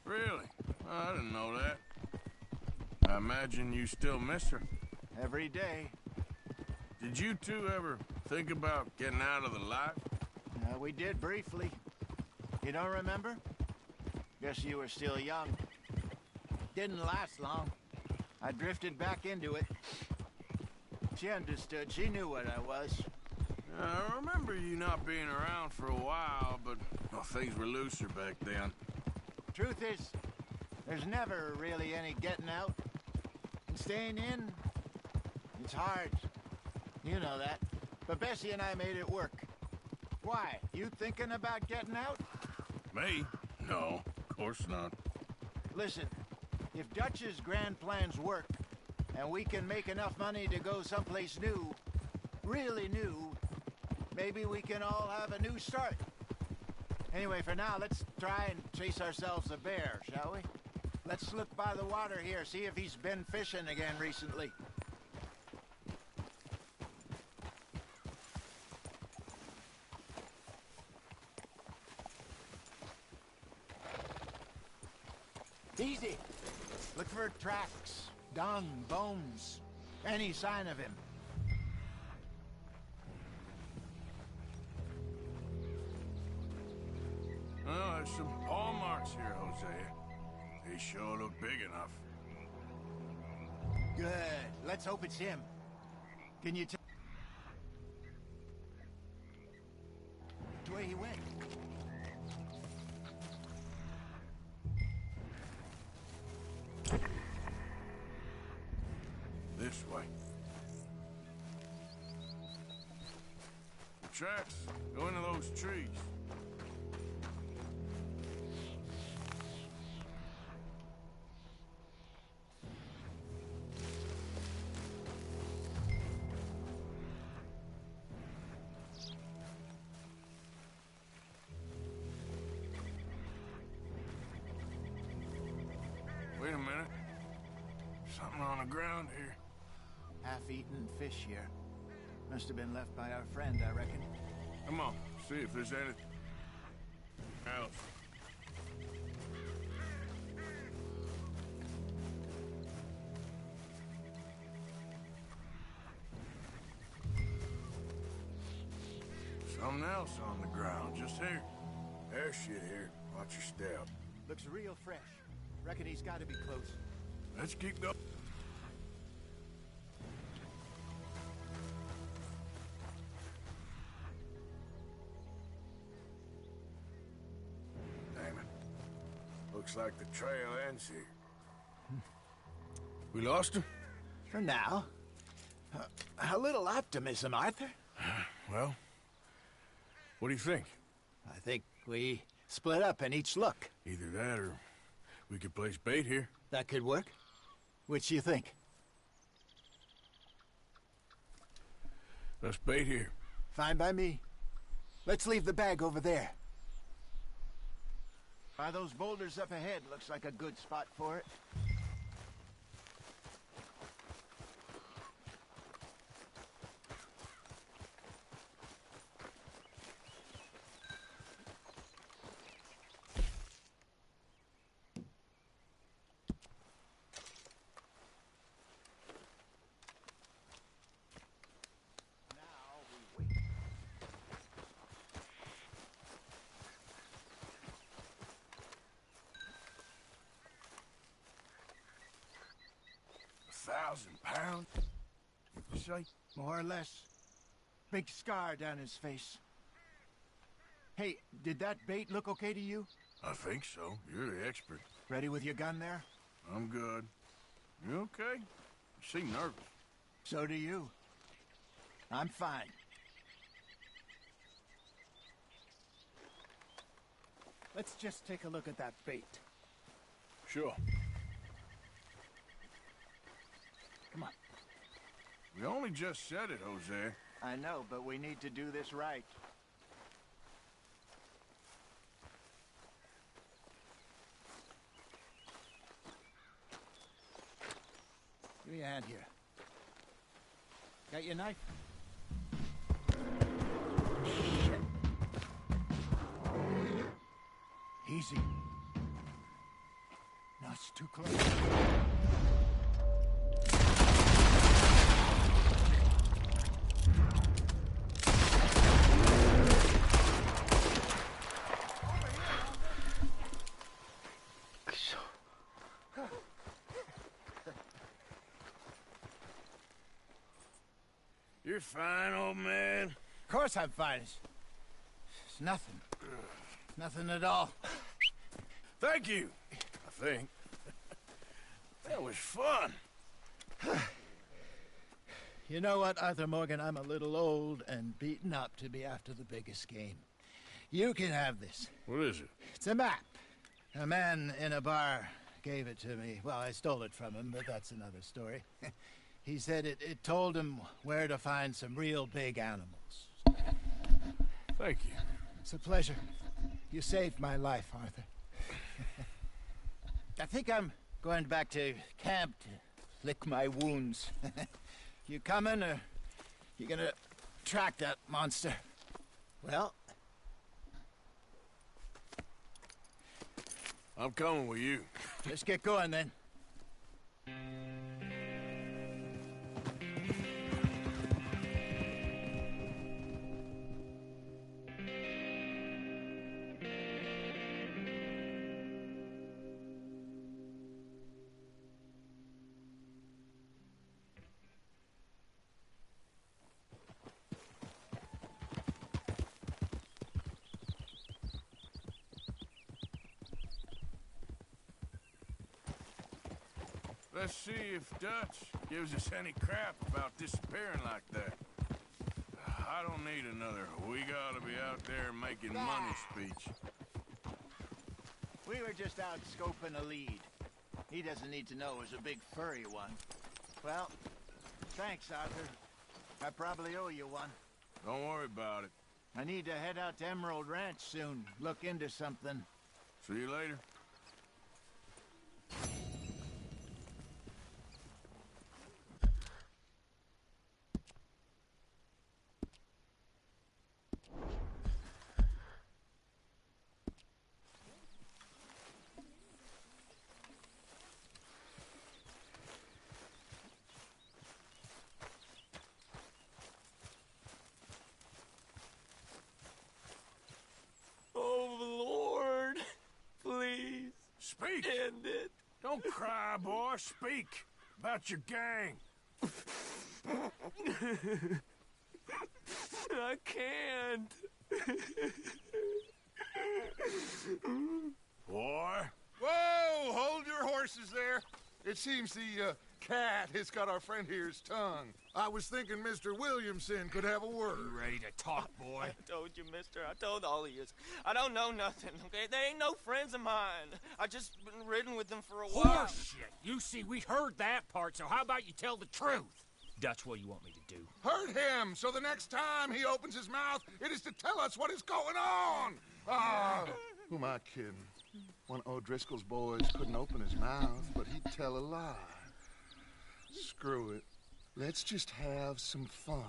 Really? Oh, I didn't know that. I imagine you still miss her. Every day. Did you two ever think about getting out of the life? We did briefly. You don't remember? Guess you were still young. Didn't last long. I drifted back into it. She understood. She knew what I was. I remember you not being around for a while, but well, things were looser back then. Truth is, there's never really any getting out. And staying in, it's hard. You know that. But Bessie and I made it work. Why? You thinking about getting out? Me? No, of course not. Listen, if Dutch's grand plans work, and we can make enough money to go someplace new, really new, maybe we can all have a new start. Anyway, for now, let's try and chase ourselves a bear, shall we? Let's look by the water here, see if he's been fishing again recently. Easy. Look for tracks, dung, bones, any sign of him. Oh, there's some paw marks here, Jose. They sure look big enough. Good. Let's hope it's him. Can you tell which way he went? This way. The tracks go into those trees. Wait a minute. Something on the ground here. Half-eaten fish here. Must have been left by our friend, I reckon. Come on, see if there's anything else. Something else on the ground, just here. There's shit here. Watch your step. Looks real fresh. Reckon he's got to be close. Let's keep going. Damn it. Looks like the trail ends here. We lost him? For now. A little optimism, Arthur. Well, what do you think? I think we split up and each look. Either that or we could place bait here. That could work. Which do you think? Let's bait here. Fine by me. Let's leave the bag over there. By those boulders up ahead, looks like a good spot for it. £1,000? You say? More or less. Big scar down his face. Hey, did that bait look okay to you? I think so. You're the expert. Ready with your gun there? I'm good. You okay? You seem nervous. So do you. I'm fine. Let's just take a look at that bait. Sure. Come on. We only just said it, Jose. I know, but we need to do this right. Give me a hand here. Got your knife? Shit. Easy. No, it's too close. You're fine, old man. Of course I'm fine. It's nothing. Nothing at all. Thank you, I think. That was fun. You know what, Arthur Morgan? I'm a little old and beaten up to be after the biggest game. You can have this. What is it? It's a map. A man in a bar gave it to me. Well, I stole it from him, but that's another story. He said it told him where to find some real big animals. Thank you. It's a pleasure. You saved my life, Arthur. I think I'm going back to camp to lick my wounds. You coming, or you gonna track that monster? Well, I'm coming with you. Let's get going, then. Let's see if Dutch gives us any crap about disappearing like that. I don't need another "we gotta be out there making money" speech. We were just out scoping a lead. He doesn't need to know it was a big furry one. Well, thanks, Arthur. I probably owe you one. Don't worry about it. I need to head out to Emerald Ranch soon. Look into something. See you later. Speak! End it. Don't cry, boy. Speak about your gang. I can't. Boy. Whoa! Hold your horses there. It seems the cat has got our friend here's tongue. I was thinking Mr. Williamson could have a word. You ready to talk, boy? I told you, mister. I told all of you. I don't know nothing, okay? They ain't no friends of mine. I just been ridden with them for a while. Horseshit! You see, we heard that part, so how about you tell the truth? Dutch, what do you want me to do? Hurt him, so the next time he opens his mouth, it is to tell us what is going on. Ah, who am I kidding? One of O'Driscoll's boys couldn't open his mouth, but he'd tell a lie. Screw it. Let's just have some fun.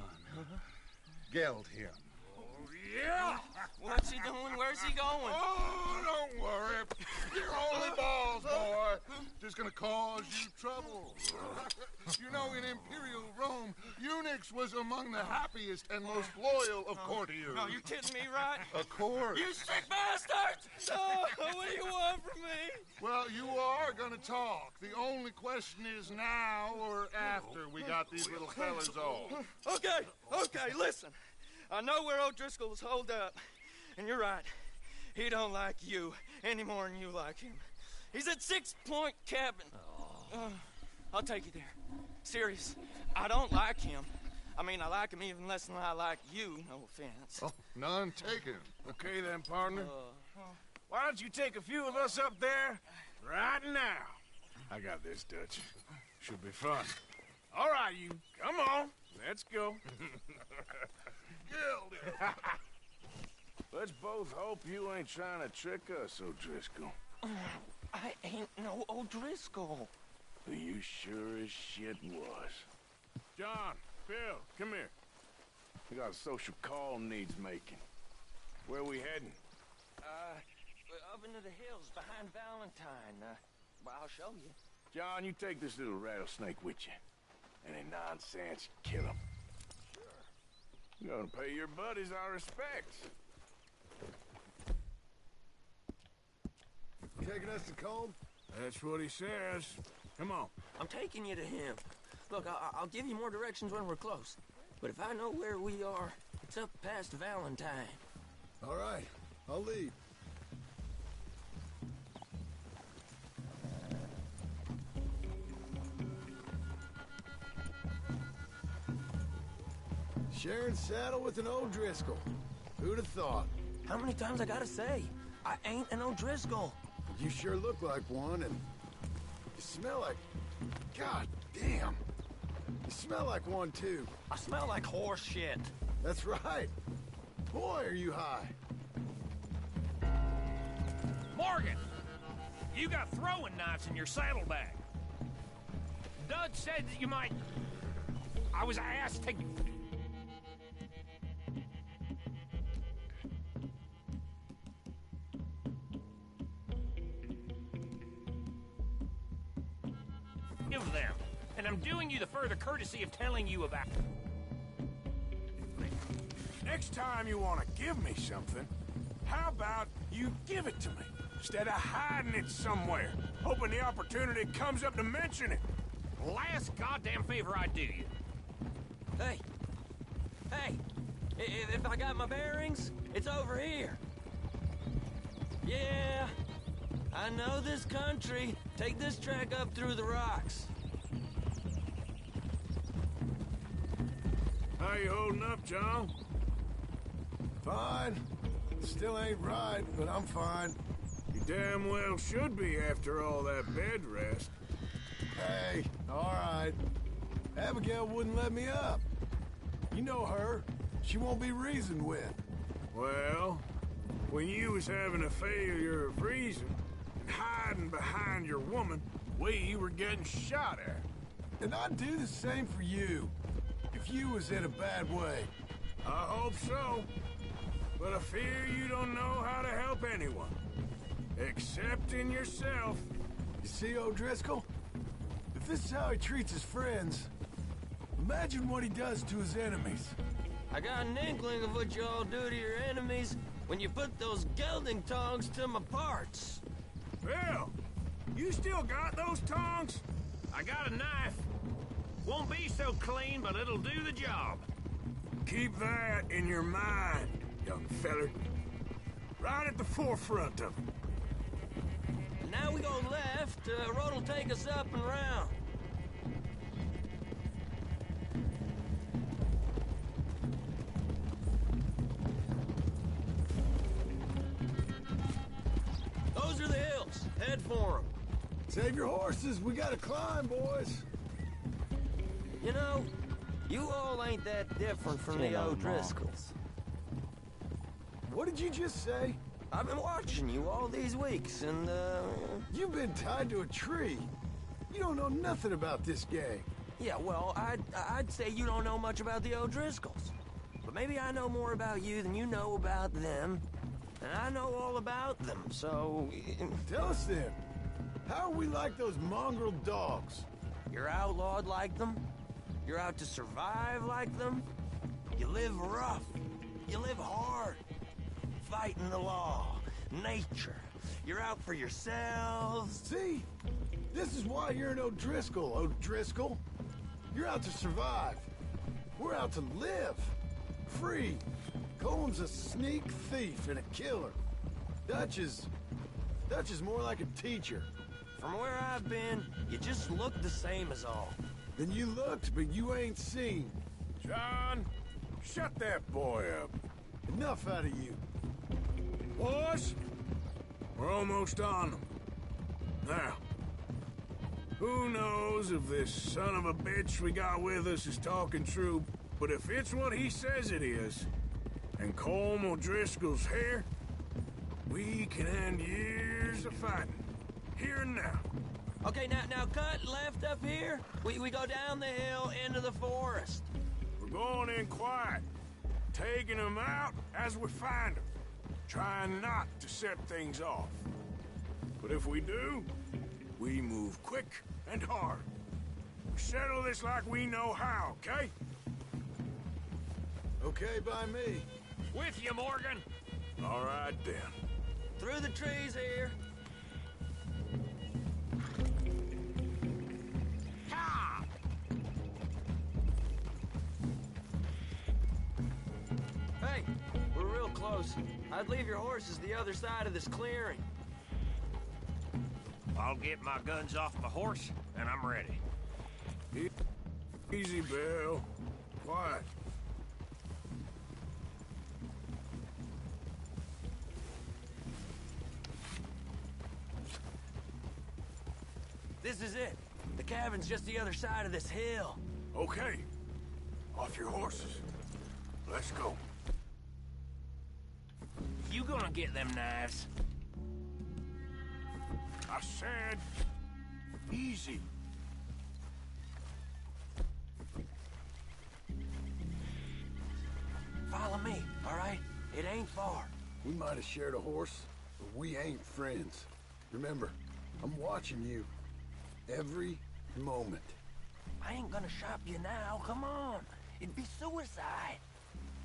Geld him. Yeah! What's he doing? Where's he going? Oh, don't worry. You're only balls, boy. Just gonna cause you trouble. You know, in Imperial Rome, eunuchs was among the happiest and most loyal of courtiers. No, you're kidding me, right? Of course. You sick bastard! Oh, what do you want from me? Well, you are gonna talk. The only question is now or after we got these little fellas off. Okay, listen. I know where O'Driscoll is holed up, and you're right. He don't like you any more than you like him. He's at 6 Point Cabin. I'll take you there. Serious. I don't like him. I mean, I like him even less than I like you. No offense. Oh, none taken. Okay then, partner. Why don't you take a few of us up there right now? I got this, Dutch. Should be fun. All right, you. Come on. Let's go. Let's both hope you ain't trying to trick us, O'Driscoll. I ain't no O'Driscoll. You sure as shit was. John, Bill, come here. We got a social call needs making. Where are we heading? Up into the hills behind Valentine. Well, I'll show you. John, you take this little rattlesnake with you. Any nonsense, kill him. You're gonna pay your buddies our respects. Taking us to Colm? That's what he says. Come on. I'm taking you to him. Look, I'll give you more directions when we're close. But if I know where we are, it's up past Valentine. All right, I'll lead. Sharing saddle with an O'Driscoll. Who'd have thought? How many times I gotta say? I ain't an O'Driscoll. You sure look like one, and you smell like... God damn. You smell like one, too. I smell like horse shit. That's right. Boy, are you high. Morgan! You got throwing knives in your saddlebag. Dud said that you might... I was asked to... give them, and I'm doing you the further courtesy of telling you about... Next time you want to give me something, how about you give it to me, instead of hiding it somewhere, hoping the opportunity comes up to mention it? Last goddamn favor I do you. Hey! Hey! If I got my bearings, it's over here. Yeah, I know this country. Take this track up through the rocks. How you holding up, John? Fine. Still ain't right, but I'm fine. You damn well should be after all that bed rest. Hey, all right. Abigail wouldn't let me up. You know her. She won't be reasoned with. Well, when you was having a failure of reason, and hiding behind your woman, we were getting shot at. And I'd do the same for you, if you was in a bad way. I hope so. But I fear you don't know how to help anyone. Except in yourself. You see, O'Driscoll? If this is how he treats his friends, imagine what he does to his enemies. I got an inkling of what you all do to your enemies when you put those gelding tongs to my parts. Well, you still got those tongs? I got a knife. Won't be so clean, but it'll do the job. Keep that in your mind, young feller. Right at the forefront of it. Now we go left, road'll take us up and round. Those are the hills. Head for them. Save your horses. We gotta climb, boys. You know, you all ain't that different from the O'Driscolls. What did you just say? I've been watching you all these weeks, and, You've been tied to a tree. You don't know nothing about this gang. Yeah, well, I'd say you don't know much about the O'Driscolls. But maybe I know more about you than you know about them. And I know all about them, so... Tell us then. How are we like those mongrel dogs? You're outlawed like them. You're out to survive like them. You live rough. You live hard. Fighting the law. Nature. You're out for yourselves. See? This is why you're an O'Driscoll, O'Driscoll. You're out to survive. We're out to live. Free. Cole's a sneak thief and a killer. Dutch is more like a teacher. From where I've been, you just look the same as all. Then you looked, but you ain't seen. John, shut that boy up. Enough out of you. Boys, we're almost on them. Now, who knows if this son of a bitch we got with us is talking true, but if it's what he says it is, and Colm O'Driscoll's here, we can end years of fighting. Here and now. Okay, now cut left up here. We go down the hill into the forest. We're going in quiet, taking them out as we find them, trying not to set things off. But if we do, we move quick and hard. We settle this like we know how, okay? Okay by me. With you, Morgan. All right, then. Through the trees here. close. I'd leave your horses the other side of this clearing. I'll get my guns off my horse, and I'm ready. Easy, Bill. Quiet. This is it. The cabin's just the other side of this hill. Okay. Off your horses. Let's go. You gonna get them knives? I said, easy. Follow me, all right? It ain't far. We might have shared a horse, but we ain't friends. Remember, I'm watching you. Every moment. I ain't gonna shop you now, come on. It'd be suicide.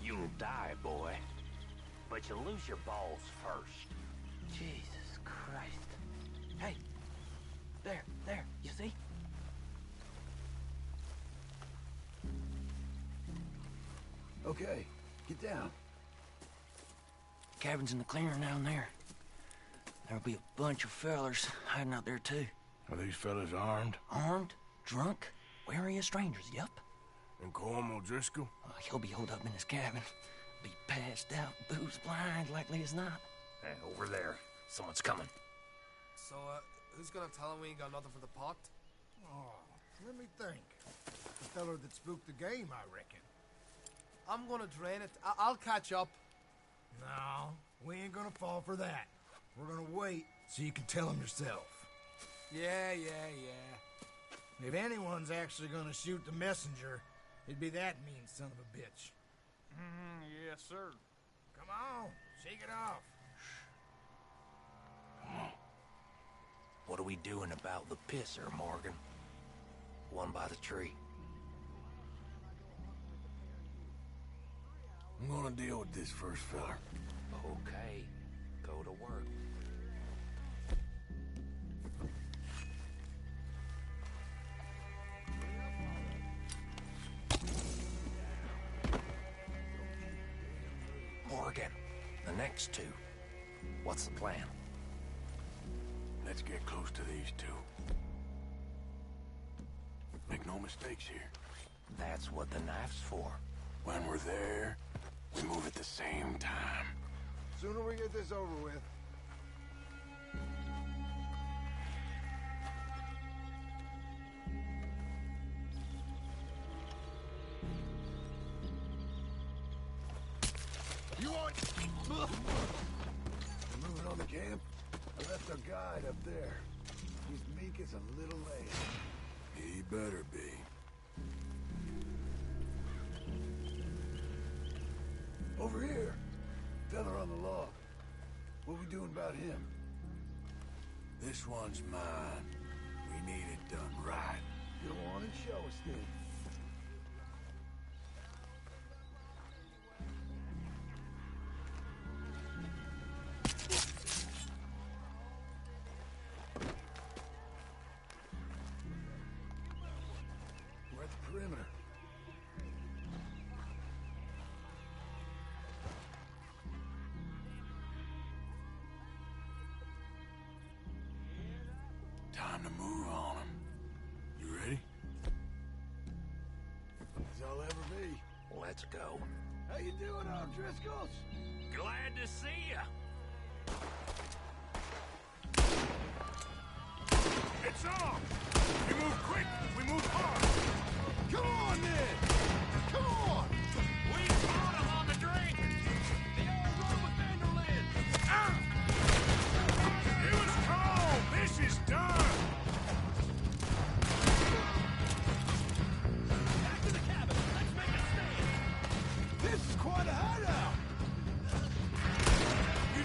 You'll die, boy. But you'll lose your balls first. Jesus Christ. Hey, there, you see? Okay, get down. Cabin's in the clearing down there. There'll be a bunch of fellers hiding out there, too. Are these fellas armed? Armed? Drunk? Wary of strangers, yup. And Colm O'Driscoll? He'll be holed up in his cabin. Be passed out, booze blind, likely as not. Hey, over there. Someone's coming. So, who's gonna tell him we ain't got nothing for the pot? Oh, let me think. The feller that spooked the game, I reckon. I'm gonna drain it. I'll catch up. No, we ain't gonna fall for that. We're gonna wait so you can tell him yourself. Yeah. If anyone's actually gonna shoot the messenger, it'd be that mean son of a bitch. Yes, sir. Come on, shake it off. What are we doing about the pisser, Morgan? One by the tree. I'm gonna deal with this first fella. Okay, go to work. Morgan, the next two. What's the plan? Let's get close to these two. Make no mistakes here. That's what the knife's for. When we're there, we move at the same time. Sooner we get this over with. You want... Moving on the camp? I left our guide up there. He's meek as a little lamb. He better be. Over here. Feller on the log. What we doing about him? This one's mine. We need it done right. Go on and show us then. We're at the perimeter. Time to move on them. You ready? As I'll ever be. Let's go. How you doing, O'Driscolls? Glad to see ya. It's on! We move quick, we move hard! Come on, then! Come on! We caught him on the drink! The old road with Vanderlyn! Ah! It was cold! This is done! Back to the cabin! Let's make a stand! This is quite a hideout! You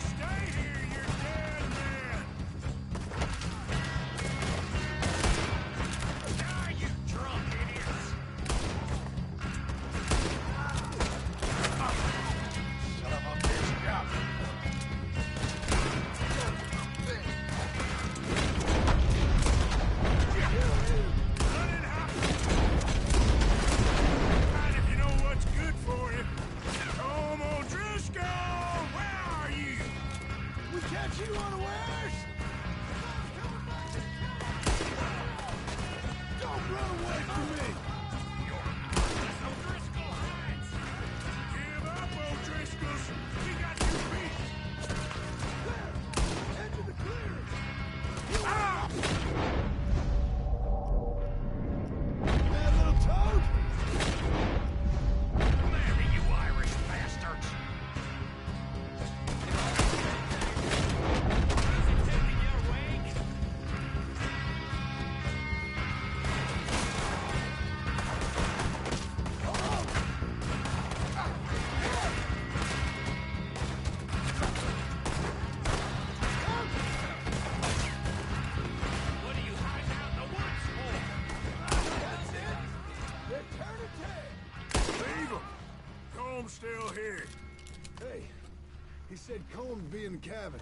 said Combs be in the cabin.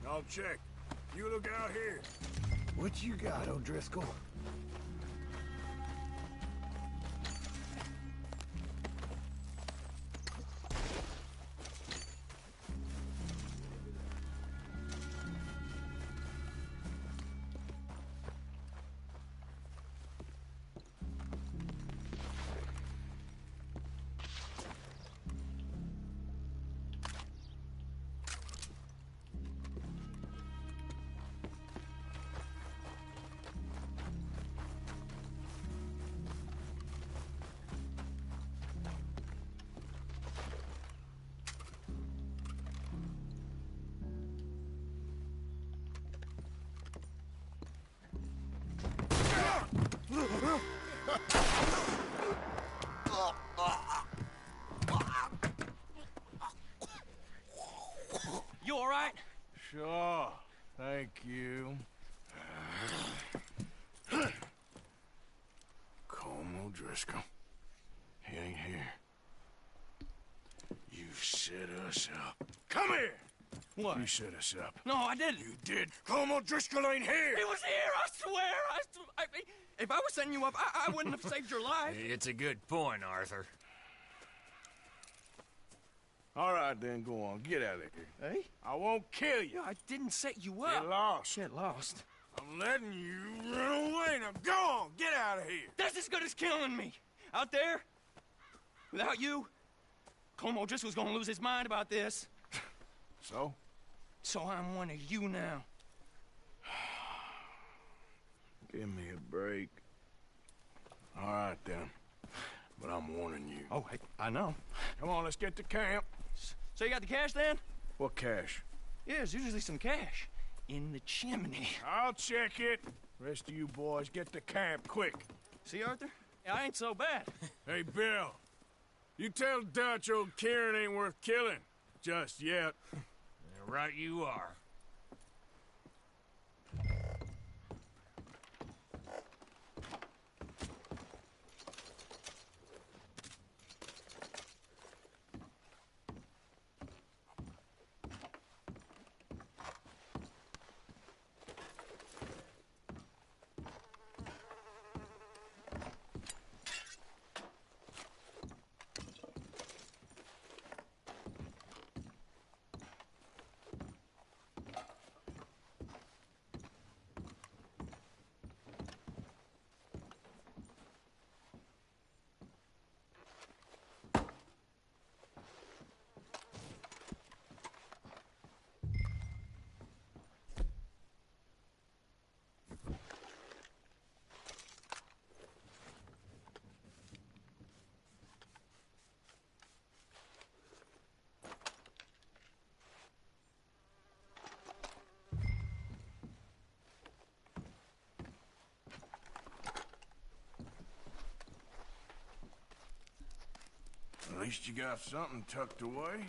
I'll check. You look out here. What you got, O'Driscoll? You all right? Sure. Thank you. Colm O'Driscoll. He ain't here. You set us up. Come here! What? You set us up. No, I didn't. You did. Colm O'Driscoll ain't here! He was here, I swear! If I was setting you up, I wouldn't have saved your life. It's a good point, Arthur. All right, then, go on. Get out of here. Hey? I won't kill you. I didn't set you up. Get lost. Get lost. I'm letting you run away. Now go on. Get out of here. That's as good as killing me. Out there, without you, Colm O'Driscoll's gonna lose his mind about this. So? So I'm one of you now. Give me a break. All right, then. But I'm warning you. Oh, I know. Come on, let's get to camp. So you got the cash, then? What cash? Yeah, there's usually some cash in the chimney. I'll check it. Rest of you boys, get to camp, quick. See, Arthur? I ain't so bad. Hey, Bill. You tell Dutch old Kieran ain't worth killing. Just yet. Right you are. At least you got something tucked away.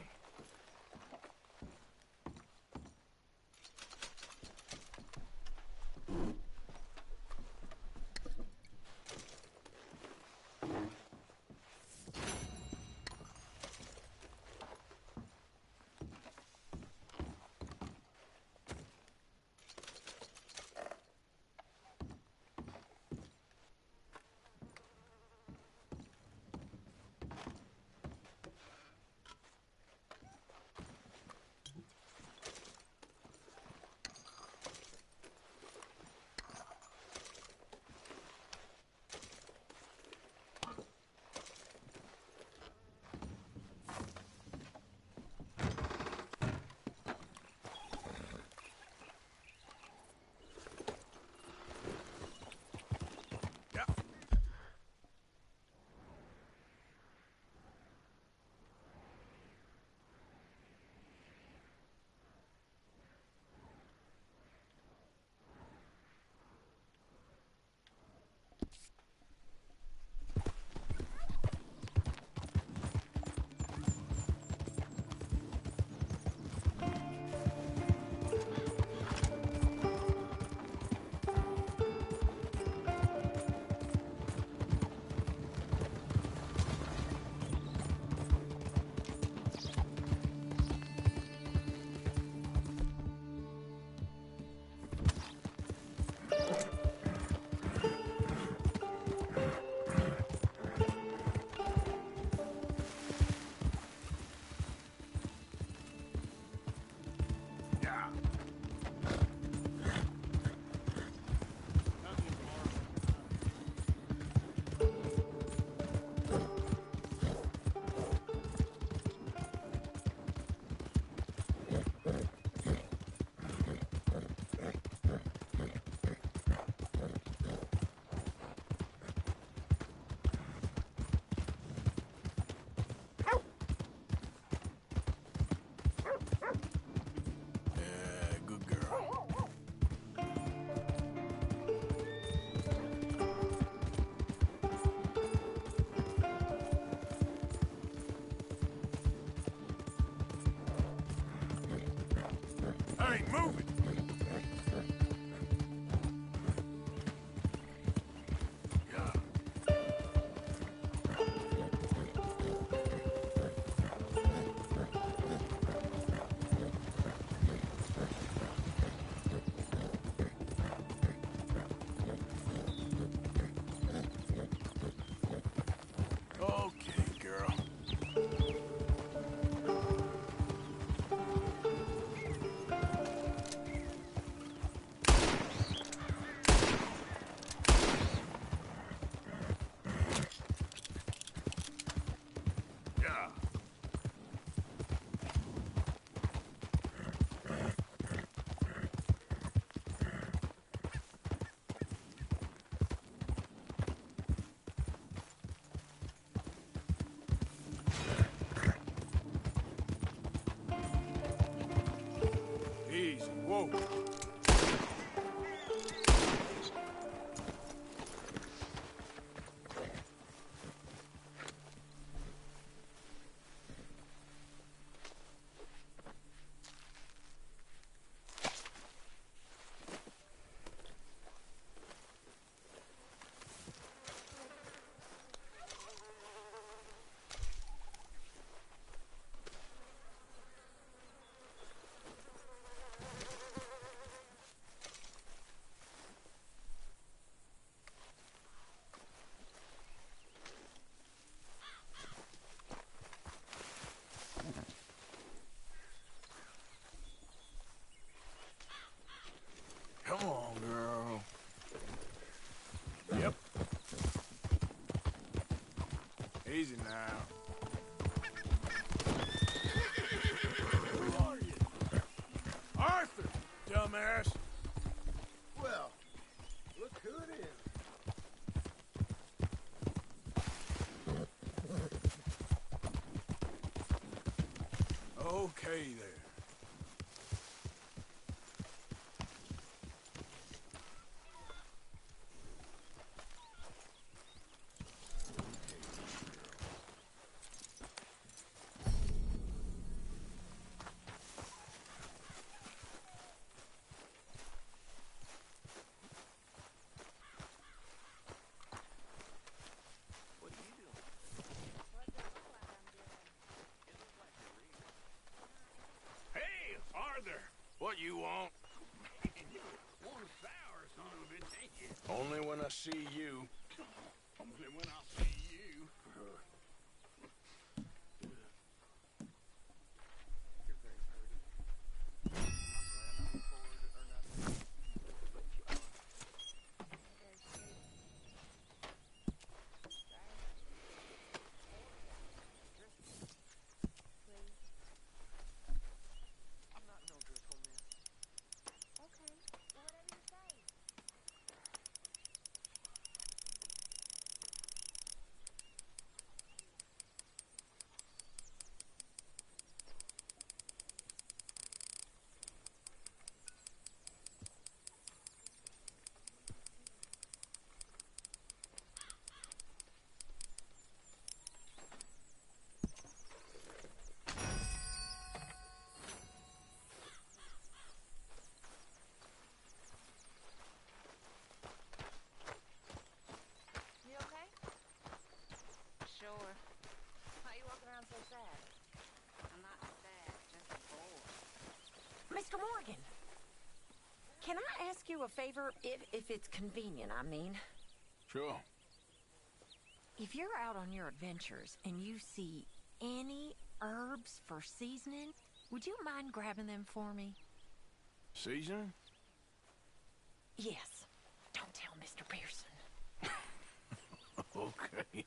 Whoa. Come on, girl. Yep. Easy now. Who are you? Arthur, dumbass. Well, look who it is. Okay there. Hey, Arthur, what you want? One sour son of a bitch, ain't you? Only when I see you. Only when I see you. You okay? Sure. Why are you walking around so sad? I'm not sad, just bored. Mr. Morgan, can I ask you a favor, if it's convenient, I mean? Sure. If you're out on your adventures and you see any herbs for seasoning, would you mind grabbing them for me? Seasoning? Yes. Don't tell Mr. Pearson. Okay.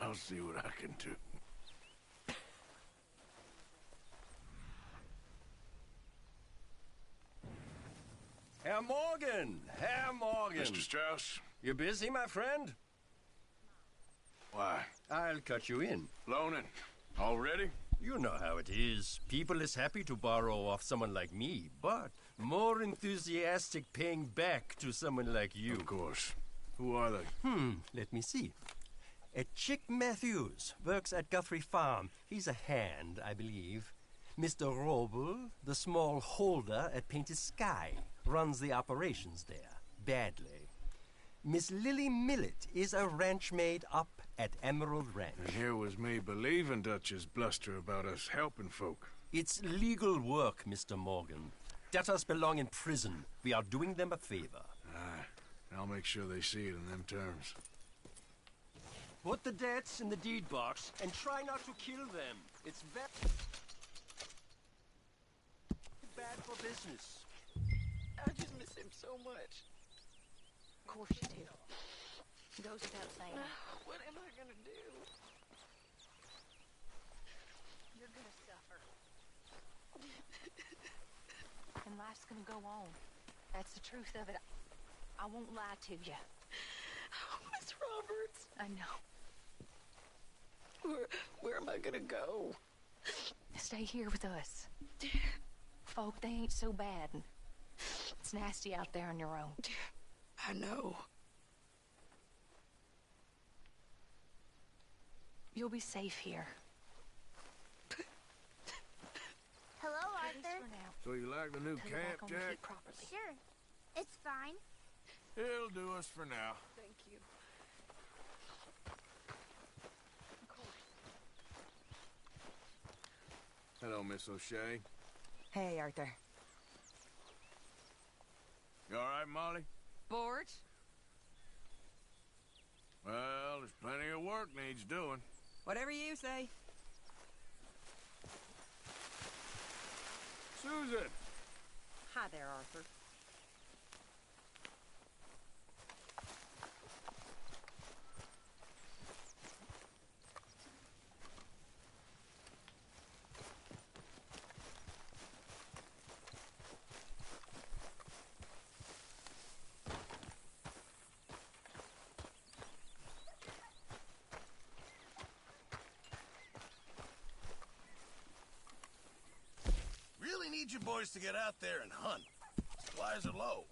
I'll see what I can do. Herr Morgan! Herr Morgan! Mr. Strauss? You busy, my friend? Why? I'll cut you in. Loaning. Already? You know how it is. People is happy to borrow off someone like me, but more enthusiastic paying back to someone like you. Of course. Who are they? Let me see. Chick Matthews works at Guthrie Farm. He's a hand, I believe. Mr. Roble, the small holder at Painted Sky, runs the operations there, badly. Miss Lily Millet is a ranch maid up at Emerald Ranch. And here was me believing Dutch's bluster about us helping folk. It's legal work, Mr. Morgan. Debtors belong in prison. We are doing them a favor. Aye. I'll make sure they see it in them terms. Put the debts in the deed box and try not to kill them. It's bad for business. I just miss him so much. Of course you do. Goes without saying. What am I gonna do? You're gonna suffer. And life's gonna go on. That's the truth of it. I won't lie to you. Oh, Miss Roberts. I know. Where am I gonna go? Stay here with us. folk, they ain't so bad. And it's nasty out there on your own. I know. You'll be safe here. Hello, At least Arthur. for now. So you like the new Till you're back camp, on your Jack? feet properly. Sure. It's fine. It'll do us for now. Thank you. Hello, Miss O'Shea. Hey, Arthur. You all right, Molly? Bored? Well, there's plenty of work needs doing. Whatever you say. Susan! Hi there, Arthur. Really need you boys to get out there and hunt. Supplies are low.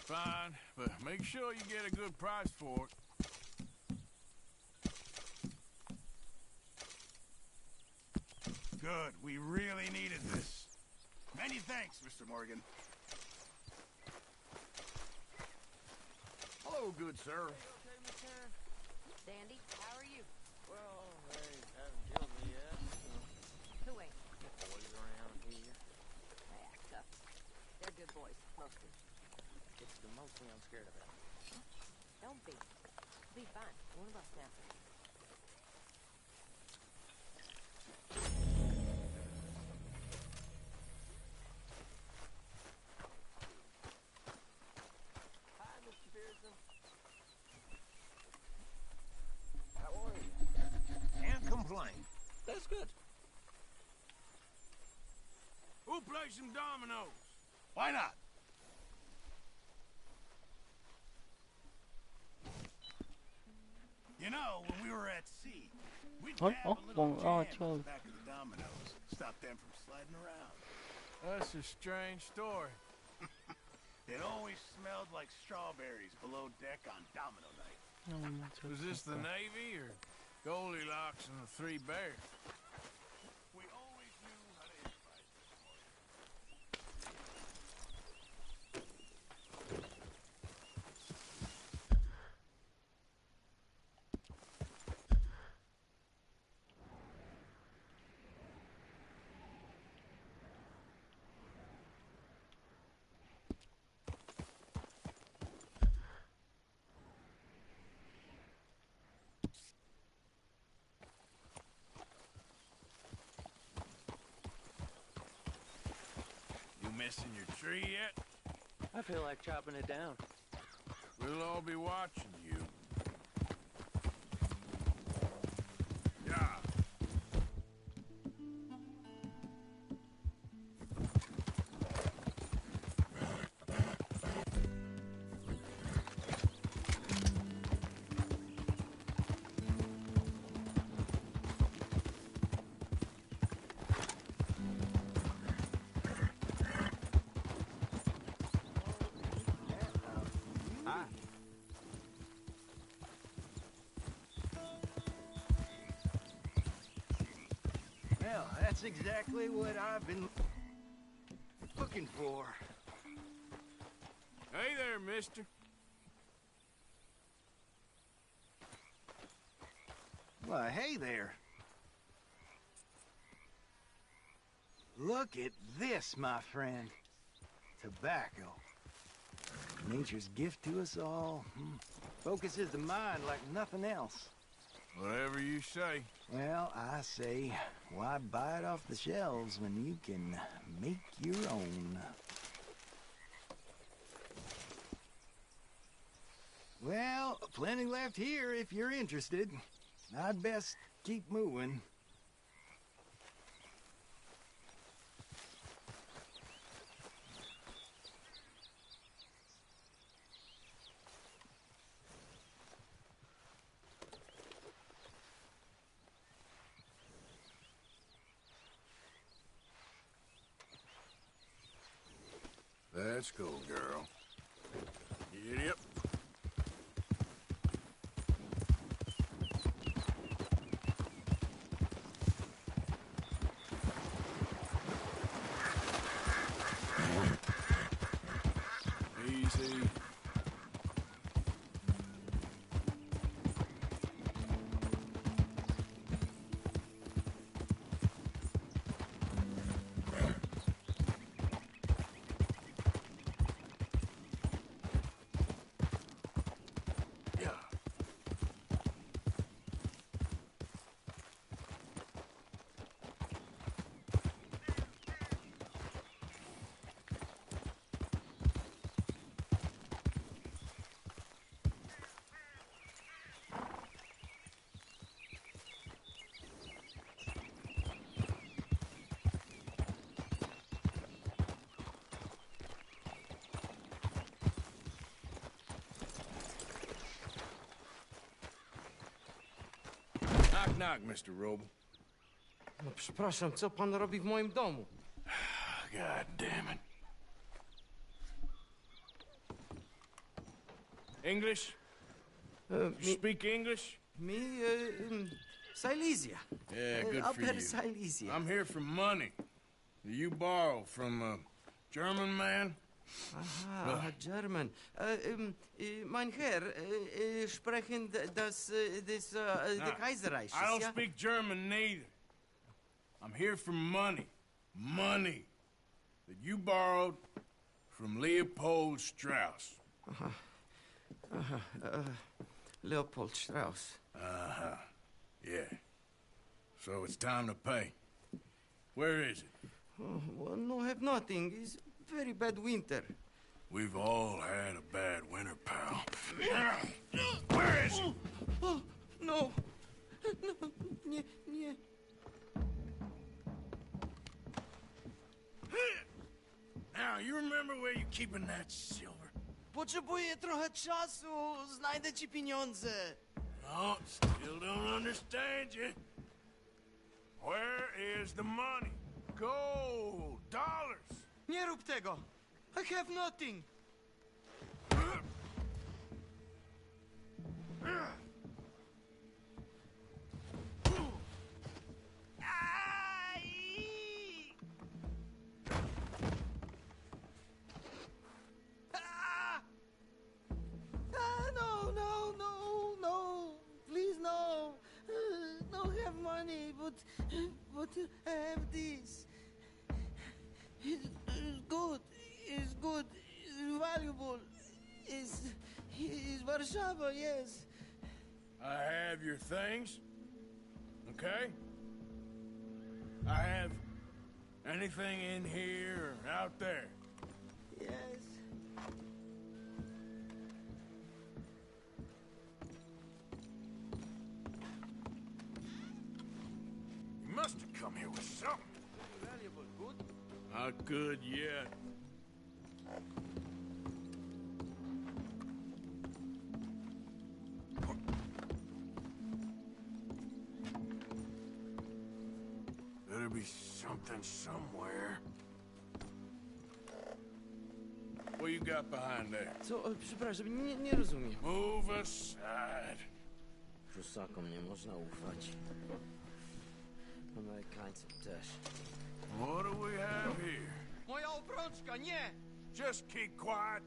Fine, but make sure you get a good price for it. Good. We really needed this. Many thanks, Mr. Morgan. Hello, good sir. Dandy, how are you? Well, they haven't killed me yet, so... Who ain't? Boys around here. They act tough. They're good boys, mostly. It's the mostly I'm scared about. Don't be. Be fine. One of us now. Hi, Mr. Pearson. How are you? Can't complain. That's good. Who'll play some dominoes? Why not? You know, when we were at sea, we'd Oh, have oh, a little oh, jam on chill. the back of the dominoes. Stop them from sliding around. That's a strange story. It always smelled like strawberries below deck on domino night. Was this the Navy or Goldilocks and the Three Bears? We always knew how to improvise, Mr. Morgan. You missing your tree yet? I feel like chopping it down. We'll all be watching you. Yeah. Hi. Well, that's exactly what I've been looking for. Hey there, mister. Why, hey there. Look at this, my friend. Tobacco. Nature's gift to us all. Focuses the mind like nothing else. Whatever you say. Well, I say, why buy it off the shelves when you can make your own? Well, plenty left here if you're interested. I'd best keep moving. Let's go, girl. Giddy up. Easy. Knock, knock, Mr. Roble. No przepraszam, co pan robi w moim domu? God damn it. English? You speak English? Me, Silesia. Yeah, good for Upper you. Silesia. I'm here for money. You borrow from a German man? Aha, German. Mein Herr, sprechen das the Kaiserreich. I don't speak German neither. I'm here for money. Money that you borrowed from Leopold Strauss. Leopold Strauss. Yeah. So it's time to pay. Where is it? Oh, well, no, have nothing. It's very bad winter. We've all had a bad winter, pal. Where is it? Oh, no. No, nie, nie. Now, you remember where you're keeping that silver? Potrzebuję trochę czasu. Znajdę ci pieniądze. No, still don't understand you. Where is the money? Gold, dollars. Nie rób tego. I have nothing. No. Please, no. Don't have money, but I have this. It's good. It's good. It's valuable. It's Warszawa, yes. I have your things, okay? I have anything in here or out there. Yes. You must have come here with something. Valuable, good? Not good yet. Better be something somewhere. What you got behind there? Co? Przepraszam, nie rozumiem. Move aside. Prusakom nie można ufać. Amerykańcom też. What do we have here? Moja obrączka, nie! Just keep quiet.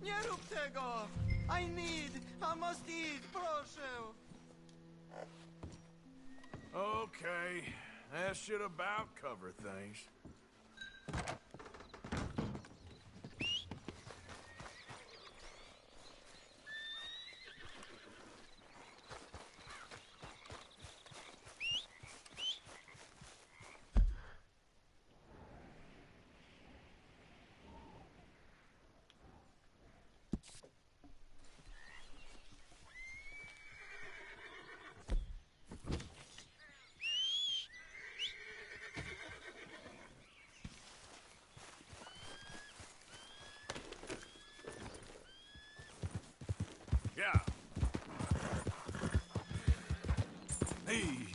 Nie rób tego! I must eat, proszę! Okay, that should about cover things.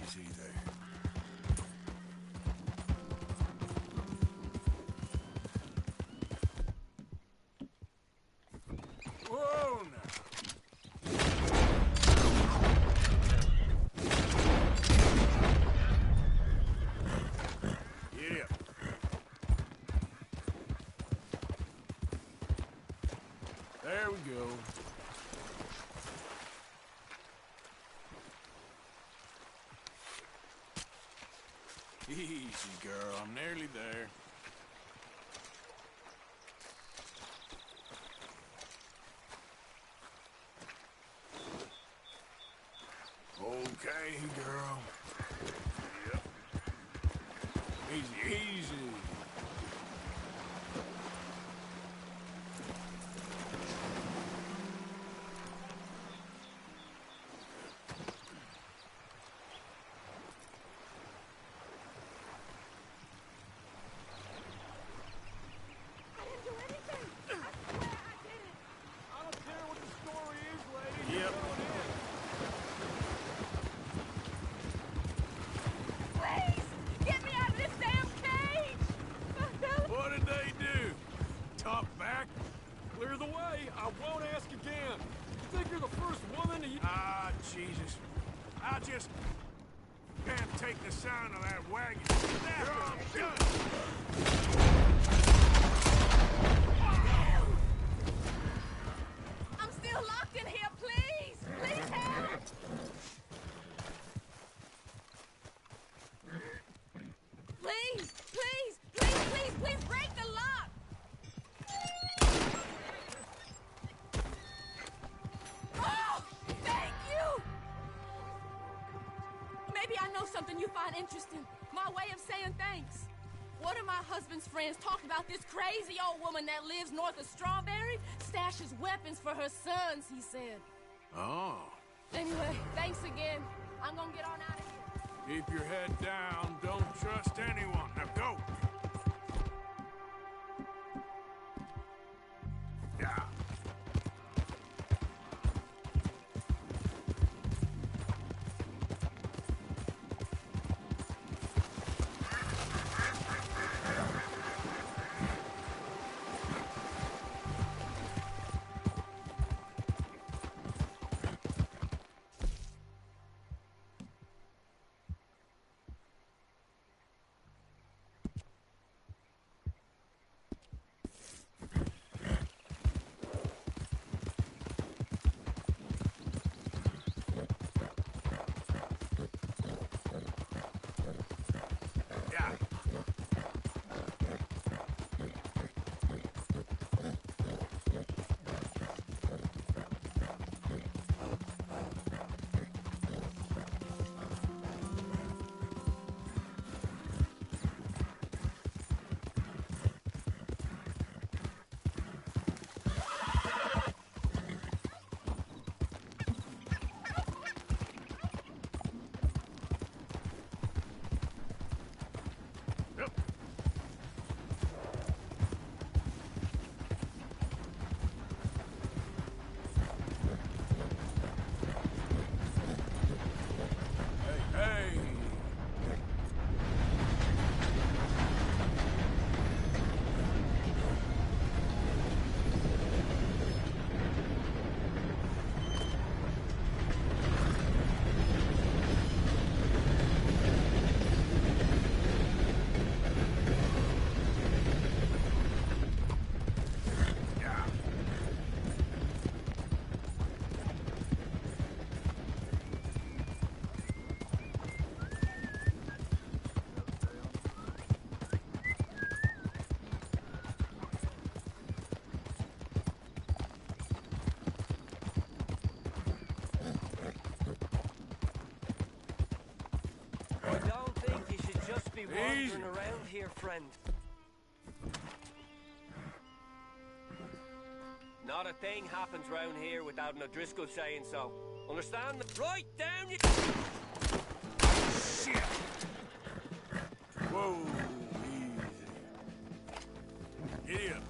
Easy there. Whoa, now. Yeah. There we go. Easy, girl. I'm nearly there. Okay, girl. Yep. Easy, easy. Yep. Please! Get me out of this damn cage! What did they do? Talk back? Clear the way. I won't ask again. You think you're the first woman to... Ah, Jesus. I just can't take the sound of that wagon. I'm still locked in here, please! Please help! Please, please, please, please, please break the lock! Oh, thank you! Maybe I know something you find interesting. My way of saying thanks. One of my husband's friends talked about this crazy old woman that lives north of Strawberry, stashes weapons for her sons, he said. Oh. Anyway, thanks again. I'm gonna get on out of here. Keep your head down. Don't trust anyone. Now go. Yeah. Be wandering around here, friend. Not a thing happens round here without an O'Driscoll saying so. Understand? Right down you... Shit! Whoa, easy. Idiot.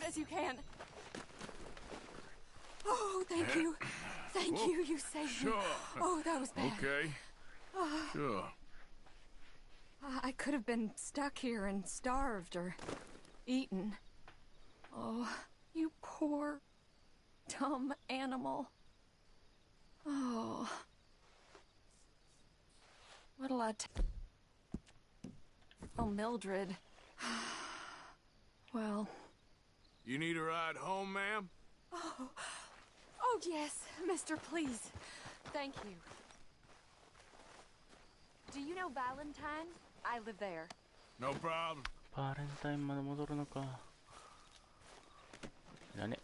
as you can. Oh, thank you. Thank you. You saved me. Oh, that was bad. Okay. Sure. I could have been stuck here and starved or eaten. Oh, you poor, dumb animal. Oh. What'll I tell Mildred? Well. You need a ride home, ma'am? Oh, yes, mister, please. Thank you. Do you know Valentine? I live there. No problem. バレンタインまで戻るのか。いらね。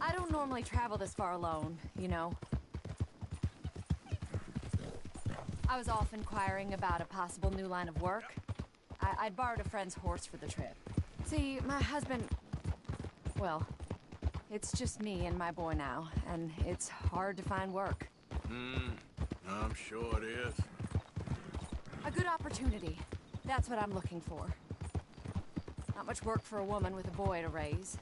I don't normally travel this far alone, you know. I was off inquiring about a possible new line of work. I'd borrowed a friend's horse for the trip. See, my husband... Well, it's just me and my boy now, and it's hard to find work. I'm sure it is. A good opportunity. That's what I'm looking for. Not much work for a woman with a boy to raise.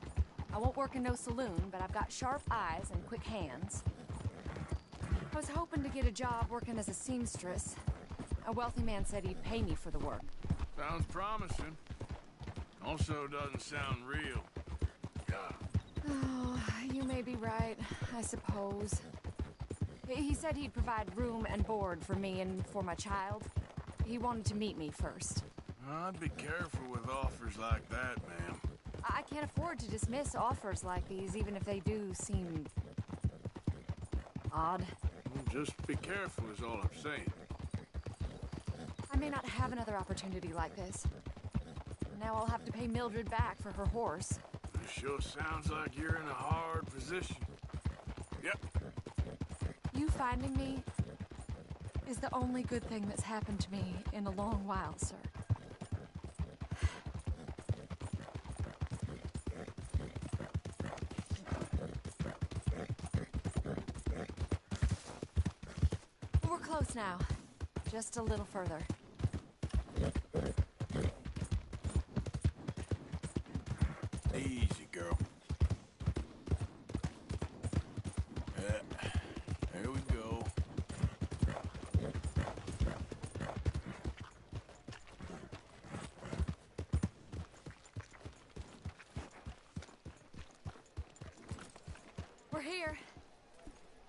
I won't work in no saloon, but I've got sharp eyes and quick hands. I was hoping to get a job working as a seamstress. A wealthy man said he'd pay me for the work. Sounds promising. Also doesn't sound real. Oh, you may be right, I suppose. He said he'd provide room and board for me and for my child. He wanted to meet me first. I'd be careful with offers like that, ma'am. I can't afford to dismiss offers like these, even if they do seem... odd. Well, just be careful is all I'm saying. I may not have another opportunity like this. Now I'll have to pay Mildred back for her horse. It sure sounds like you're in a hard position. Yep. You finding me is the only good thing that's happened to me in a long while, sir. We're close now. Just a little further. Easy, girl. There we go. We're here.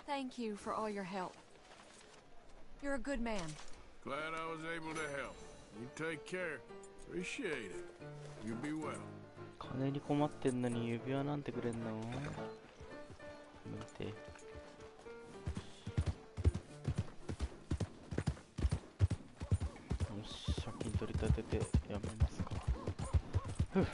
Thank you for all your help. You're a good man. Glad I was able to help. You take care. Appreciate it. You be well. 金に困ってんのに指輪なんてくれんの？見て。よし、借金取り立ててやめますか。ふう。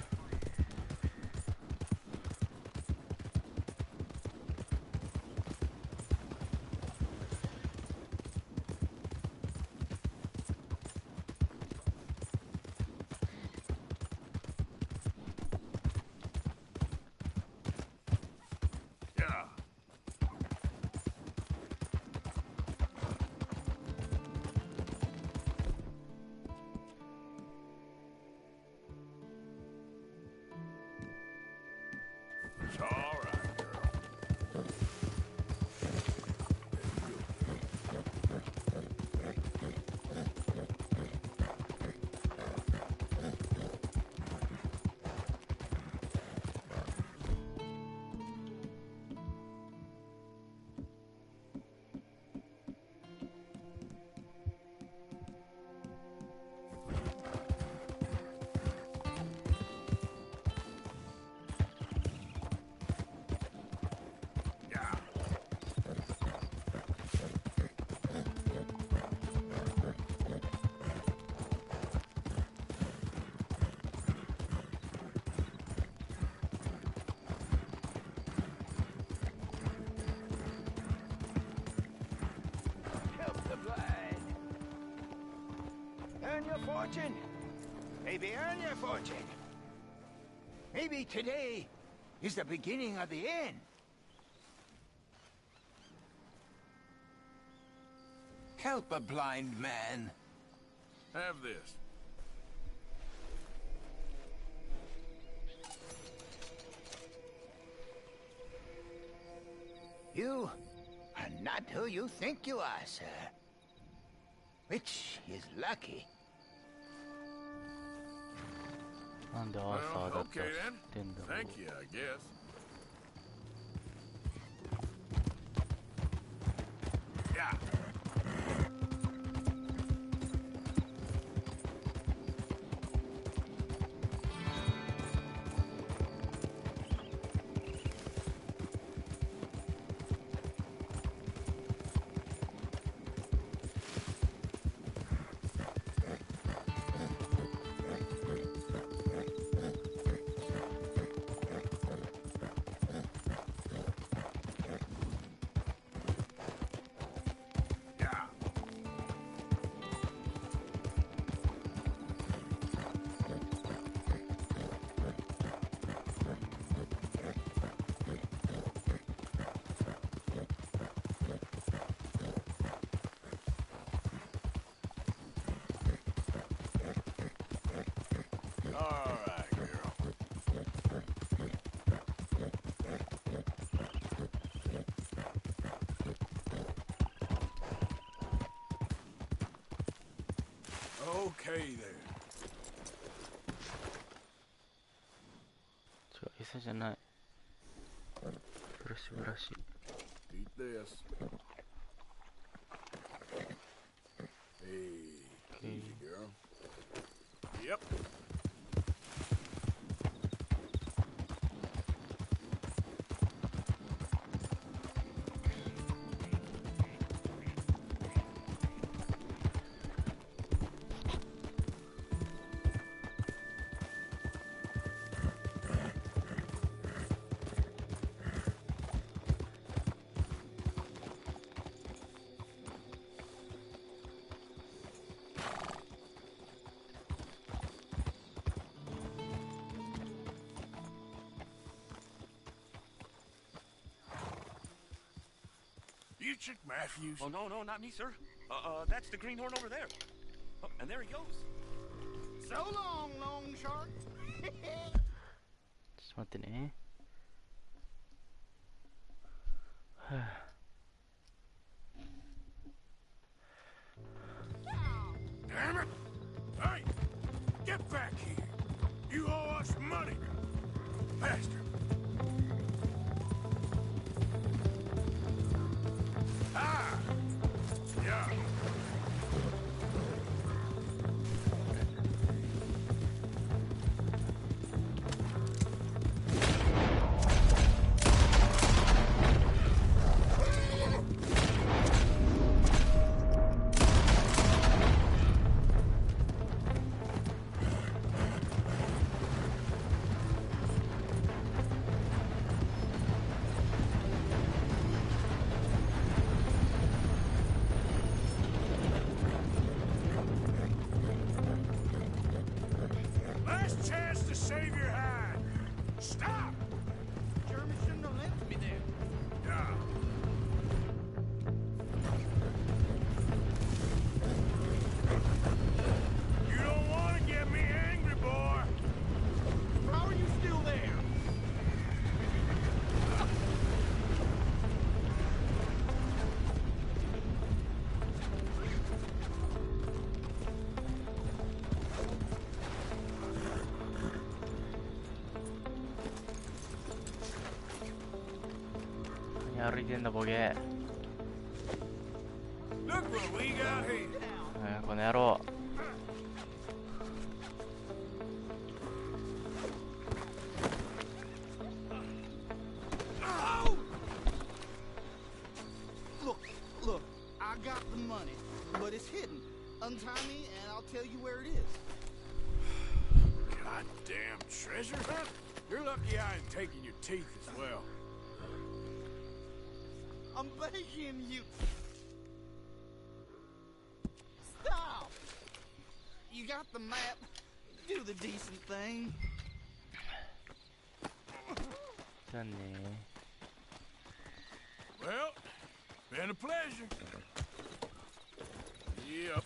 fortune. Maybe earn your fortune. Maybe today is the beginning of the end. Help a blind man. Have this. You are not who you think you are, sir. Which is lucky. なんでアーサーだったら知ってんだろう。 Thank you, I guess. Yeah. Okay there. 違う、餌じゃない。ブラシブラシ。 Eat this. Hey, easy, girl. Yep. You Chick Matthews? Oh, no, not me, sir. That's the greenhorn over there. Oh, and there he goes. So long, long shark. ちょっと待ってね。はあ Damn it! Hey! Get back here! You owe us money! Faster! Ah! Yeah. Last chance to save your hide. Stop! German shouldn't have left me there. Yeah. You don't want to get me angry, boy. How are you still there?何歩いてんだボケ。 Look what we got here. この野郎。 Look, I got the money, but it's hidden. Untie me and I'll tell you where it is. Goddamn treasure hunt? You're lucky I ain't taking your teeth as well. I'm begging you. Stop! You got the map. Do the decent thing. じゃあね。 Well, been a pleasure. Yep.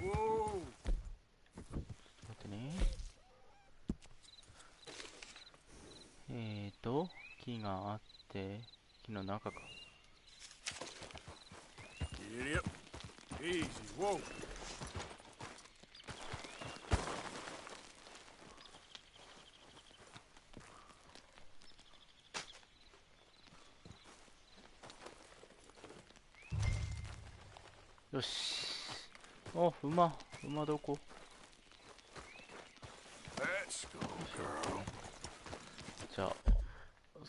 Whoa. 待ってね。木があって、木の中か。Yep. Easy. Whoa. よし。お、馬どこ？ Let's go, girl. じゃあ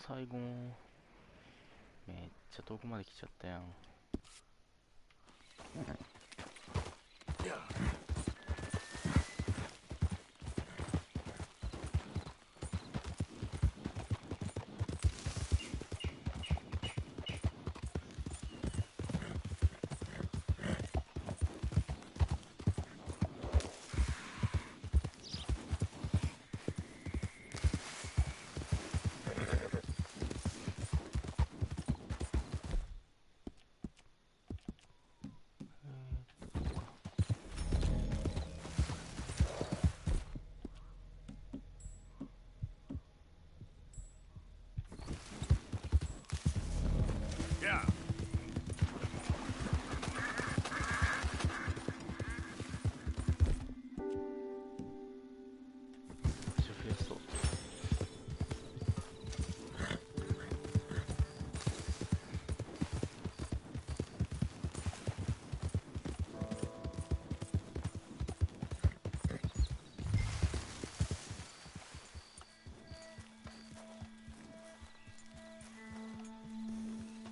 最後めっちゃ遠くまで来ちゃったやん。Yeah. 増やそう。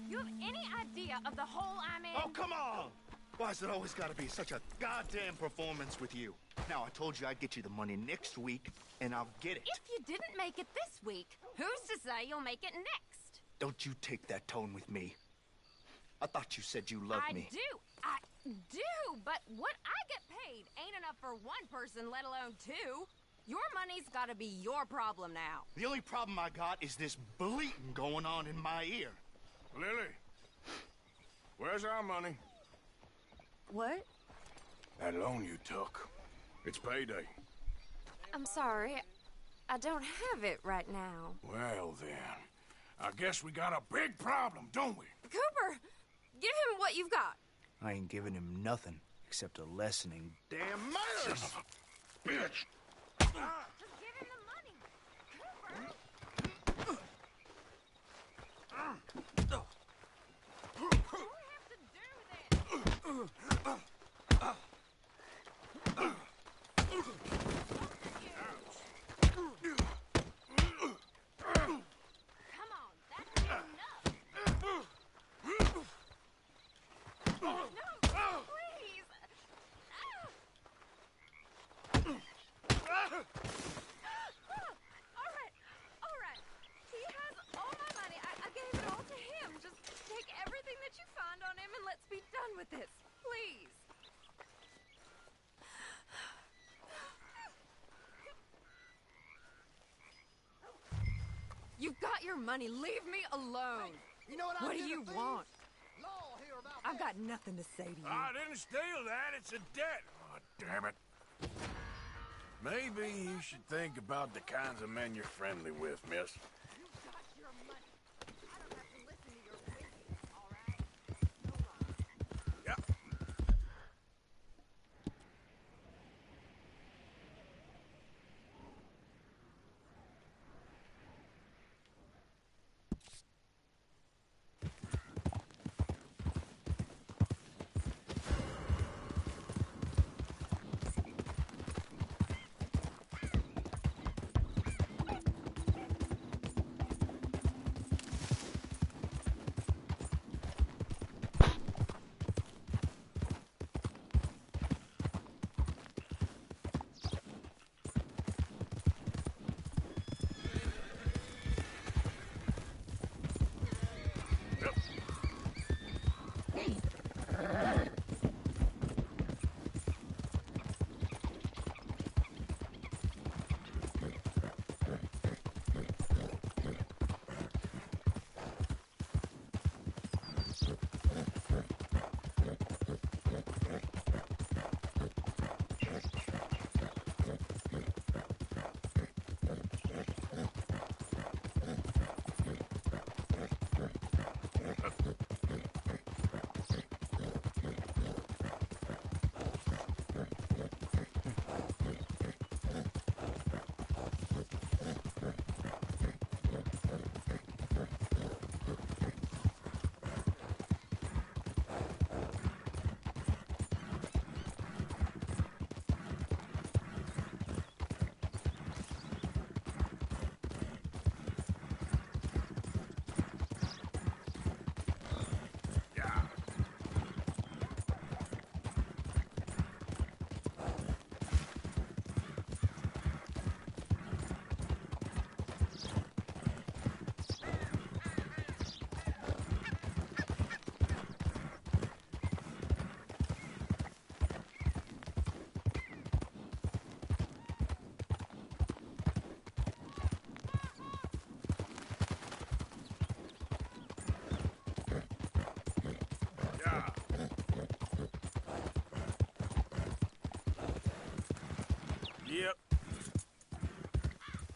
You have any idea of the hole I'm in? Oh, come on! Why has it always got to be such a goddamn performance with you? Now, I told you I'd get you the money next week, and I'll get it. If you didn't make it this week, who's to say you'll make it next? Don't you take that tone with me. I thought you said you loved me. I do, but what I get paid ain't enough for one person, let alone two. Your money's gotta be your problem now. The only problem I got is this bleating going on in my ear. Lily, where's our money? What? That loan you took. It's payday. I'm sorry. I don't have it right now. Well, then. I guess we got a big problem, don't we? Cooper, give him what you've got. I ain't giving him nothing except a lessening damn manners. Son of a bitch. Just give him the money. Cooper! You don't have to do this. Come on, that's enough. No, please. All right. He has all my money. I gave it all to him. Just take everything that you find on him and let's be done with this. Please. You've got your money. Leave me alone. You know what do you want? Law here about I've got nothing to say to you. I didn't steal that. It's a debt. Oh, damn it. Maybe you should think about the kinds of men you're friendly with, miss. You've got your money. I don't have to listen to your wishes, all right? Yeah.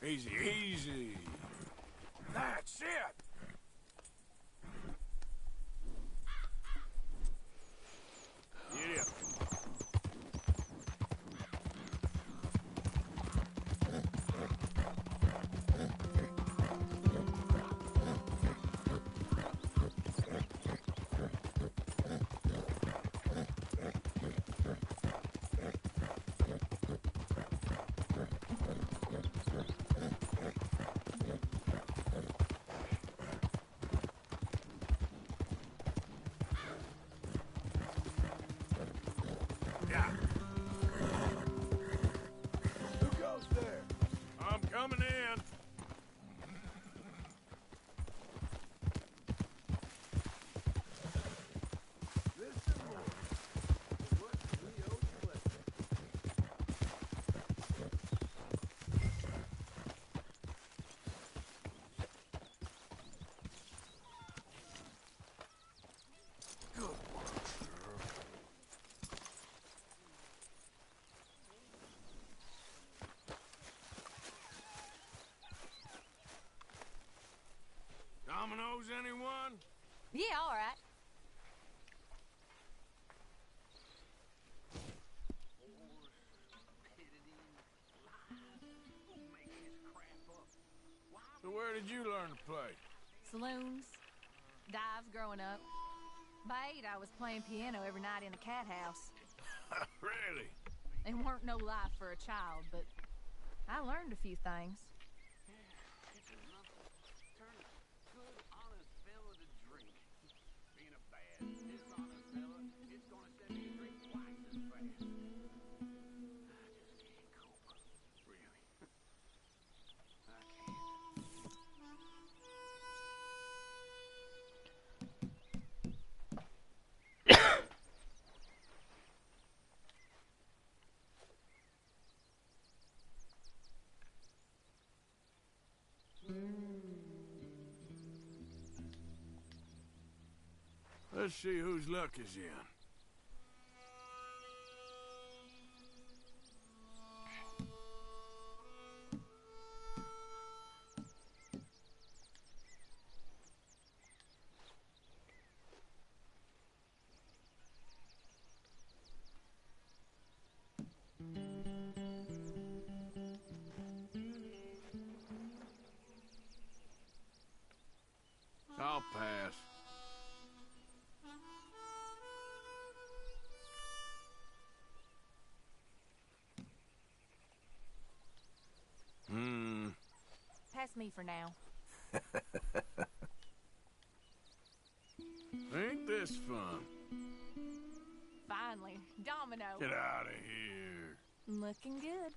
Easy, easy. That's it. Yeah. Who goes there? I'm coming in. Listen, boy. What we owe you blessing. Good work, Dominoes, anyone? Yeah, all right. So where did you learn to play? Saloons, dives growing up. By 8, I was playing piano every night in the cat house. Really? It weren't no life for a child, but I learned a few things. Let's see whose luck is in. I'll pass. Pass me for now. Ain't this fun? Finally, domino. Get out of here. Looking good.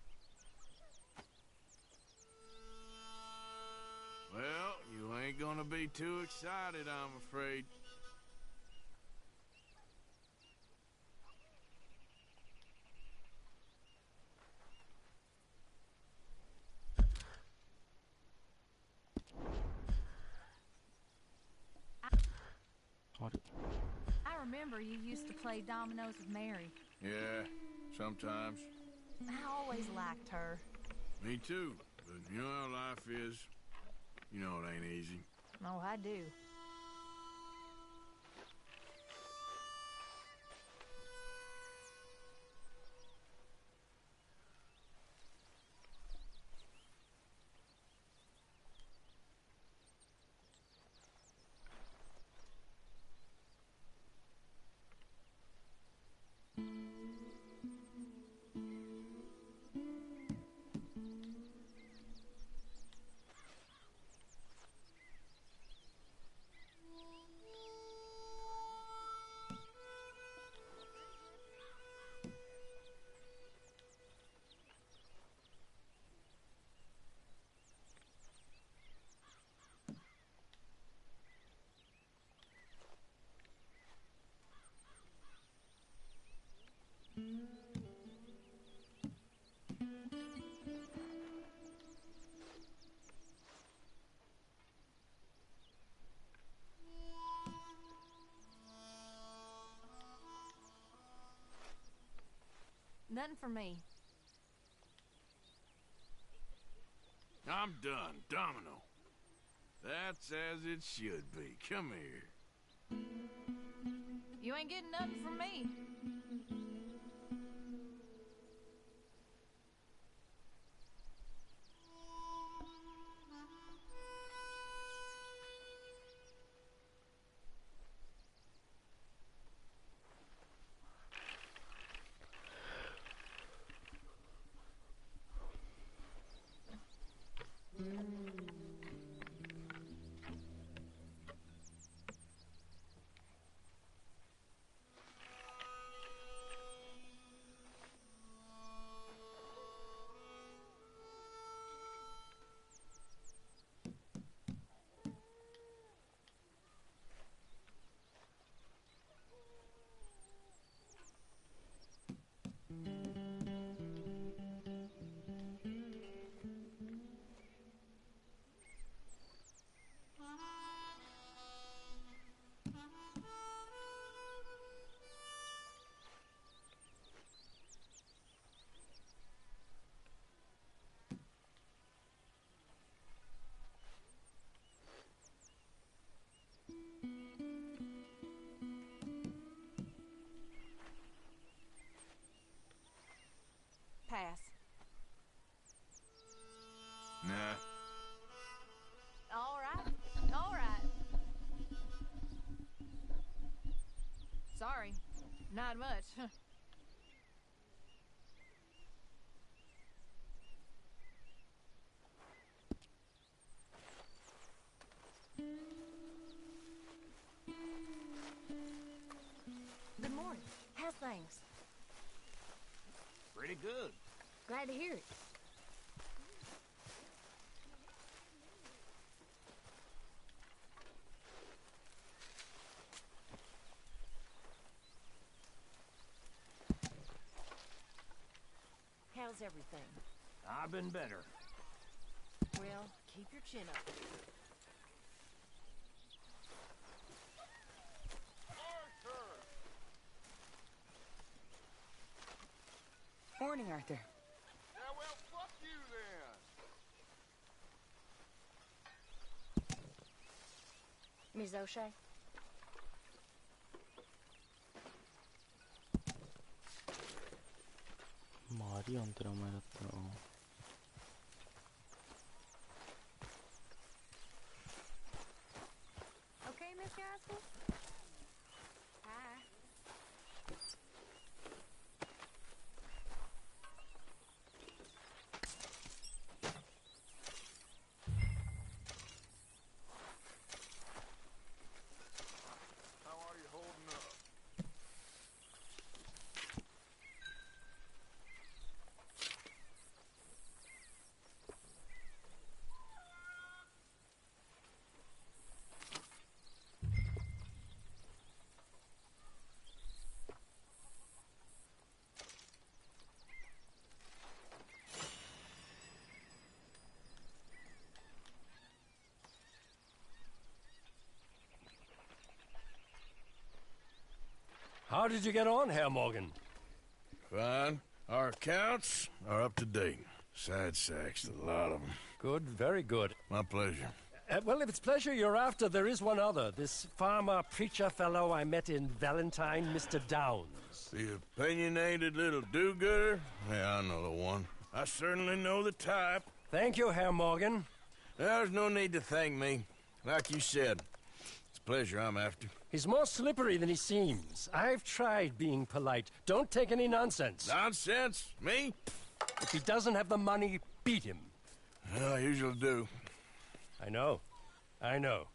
Well, you ain't gonna be too excited, I'm afraid. I remember you used to play dominoes with Mary. Yeah, sometimes. I always liked her. Me too. But you know how life is. You know it ain't easy. Oh, I do. Nothing for me. I'm done. Domino. That's as it should be. Come here. You ain't getting nothing from me. Pass. Nah. All right. All right. Sorry. Not much. Good morning. How's things? Pretty good. Glad to hear it. How's everything? I've been better. Well, keep your chin up. Morning, Arthur. Yeah, well, fuck you then. Ms. O'Shea? 말이 안 되라 말았다. Okay, Miss Gaskell? Hi. How are you holding up? How did you get on, Herr Morgan? Fine. Our accounts are up to date. Sad sacks, a lot of them. Good, very good. My pleasure. Well, if it's pleasure you're after, there is one other. This farmer preacher fellow I met in Valentine, Mr. Downs. The opinionated little do-gooder? Yeah, I know the one. I certainly know the type. Thank you, Herr Morgan. There's no need to thank me. Like you said, it's pleasure I'm after. He's more slippery than he seems. I've tried being polite. don't take any nonsense. Nonsense? Me? If he doesn't have the money, beat him. Well, I usually do. I know. I know.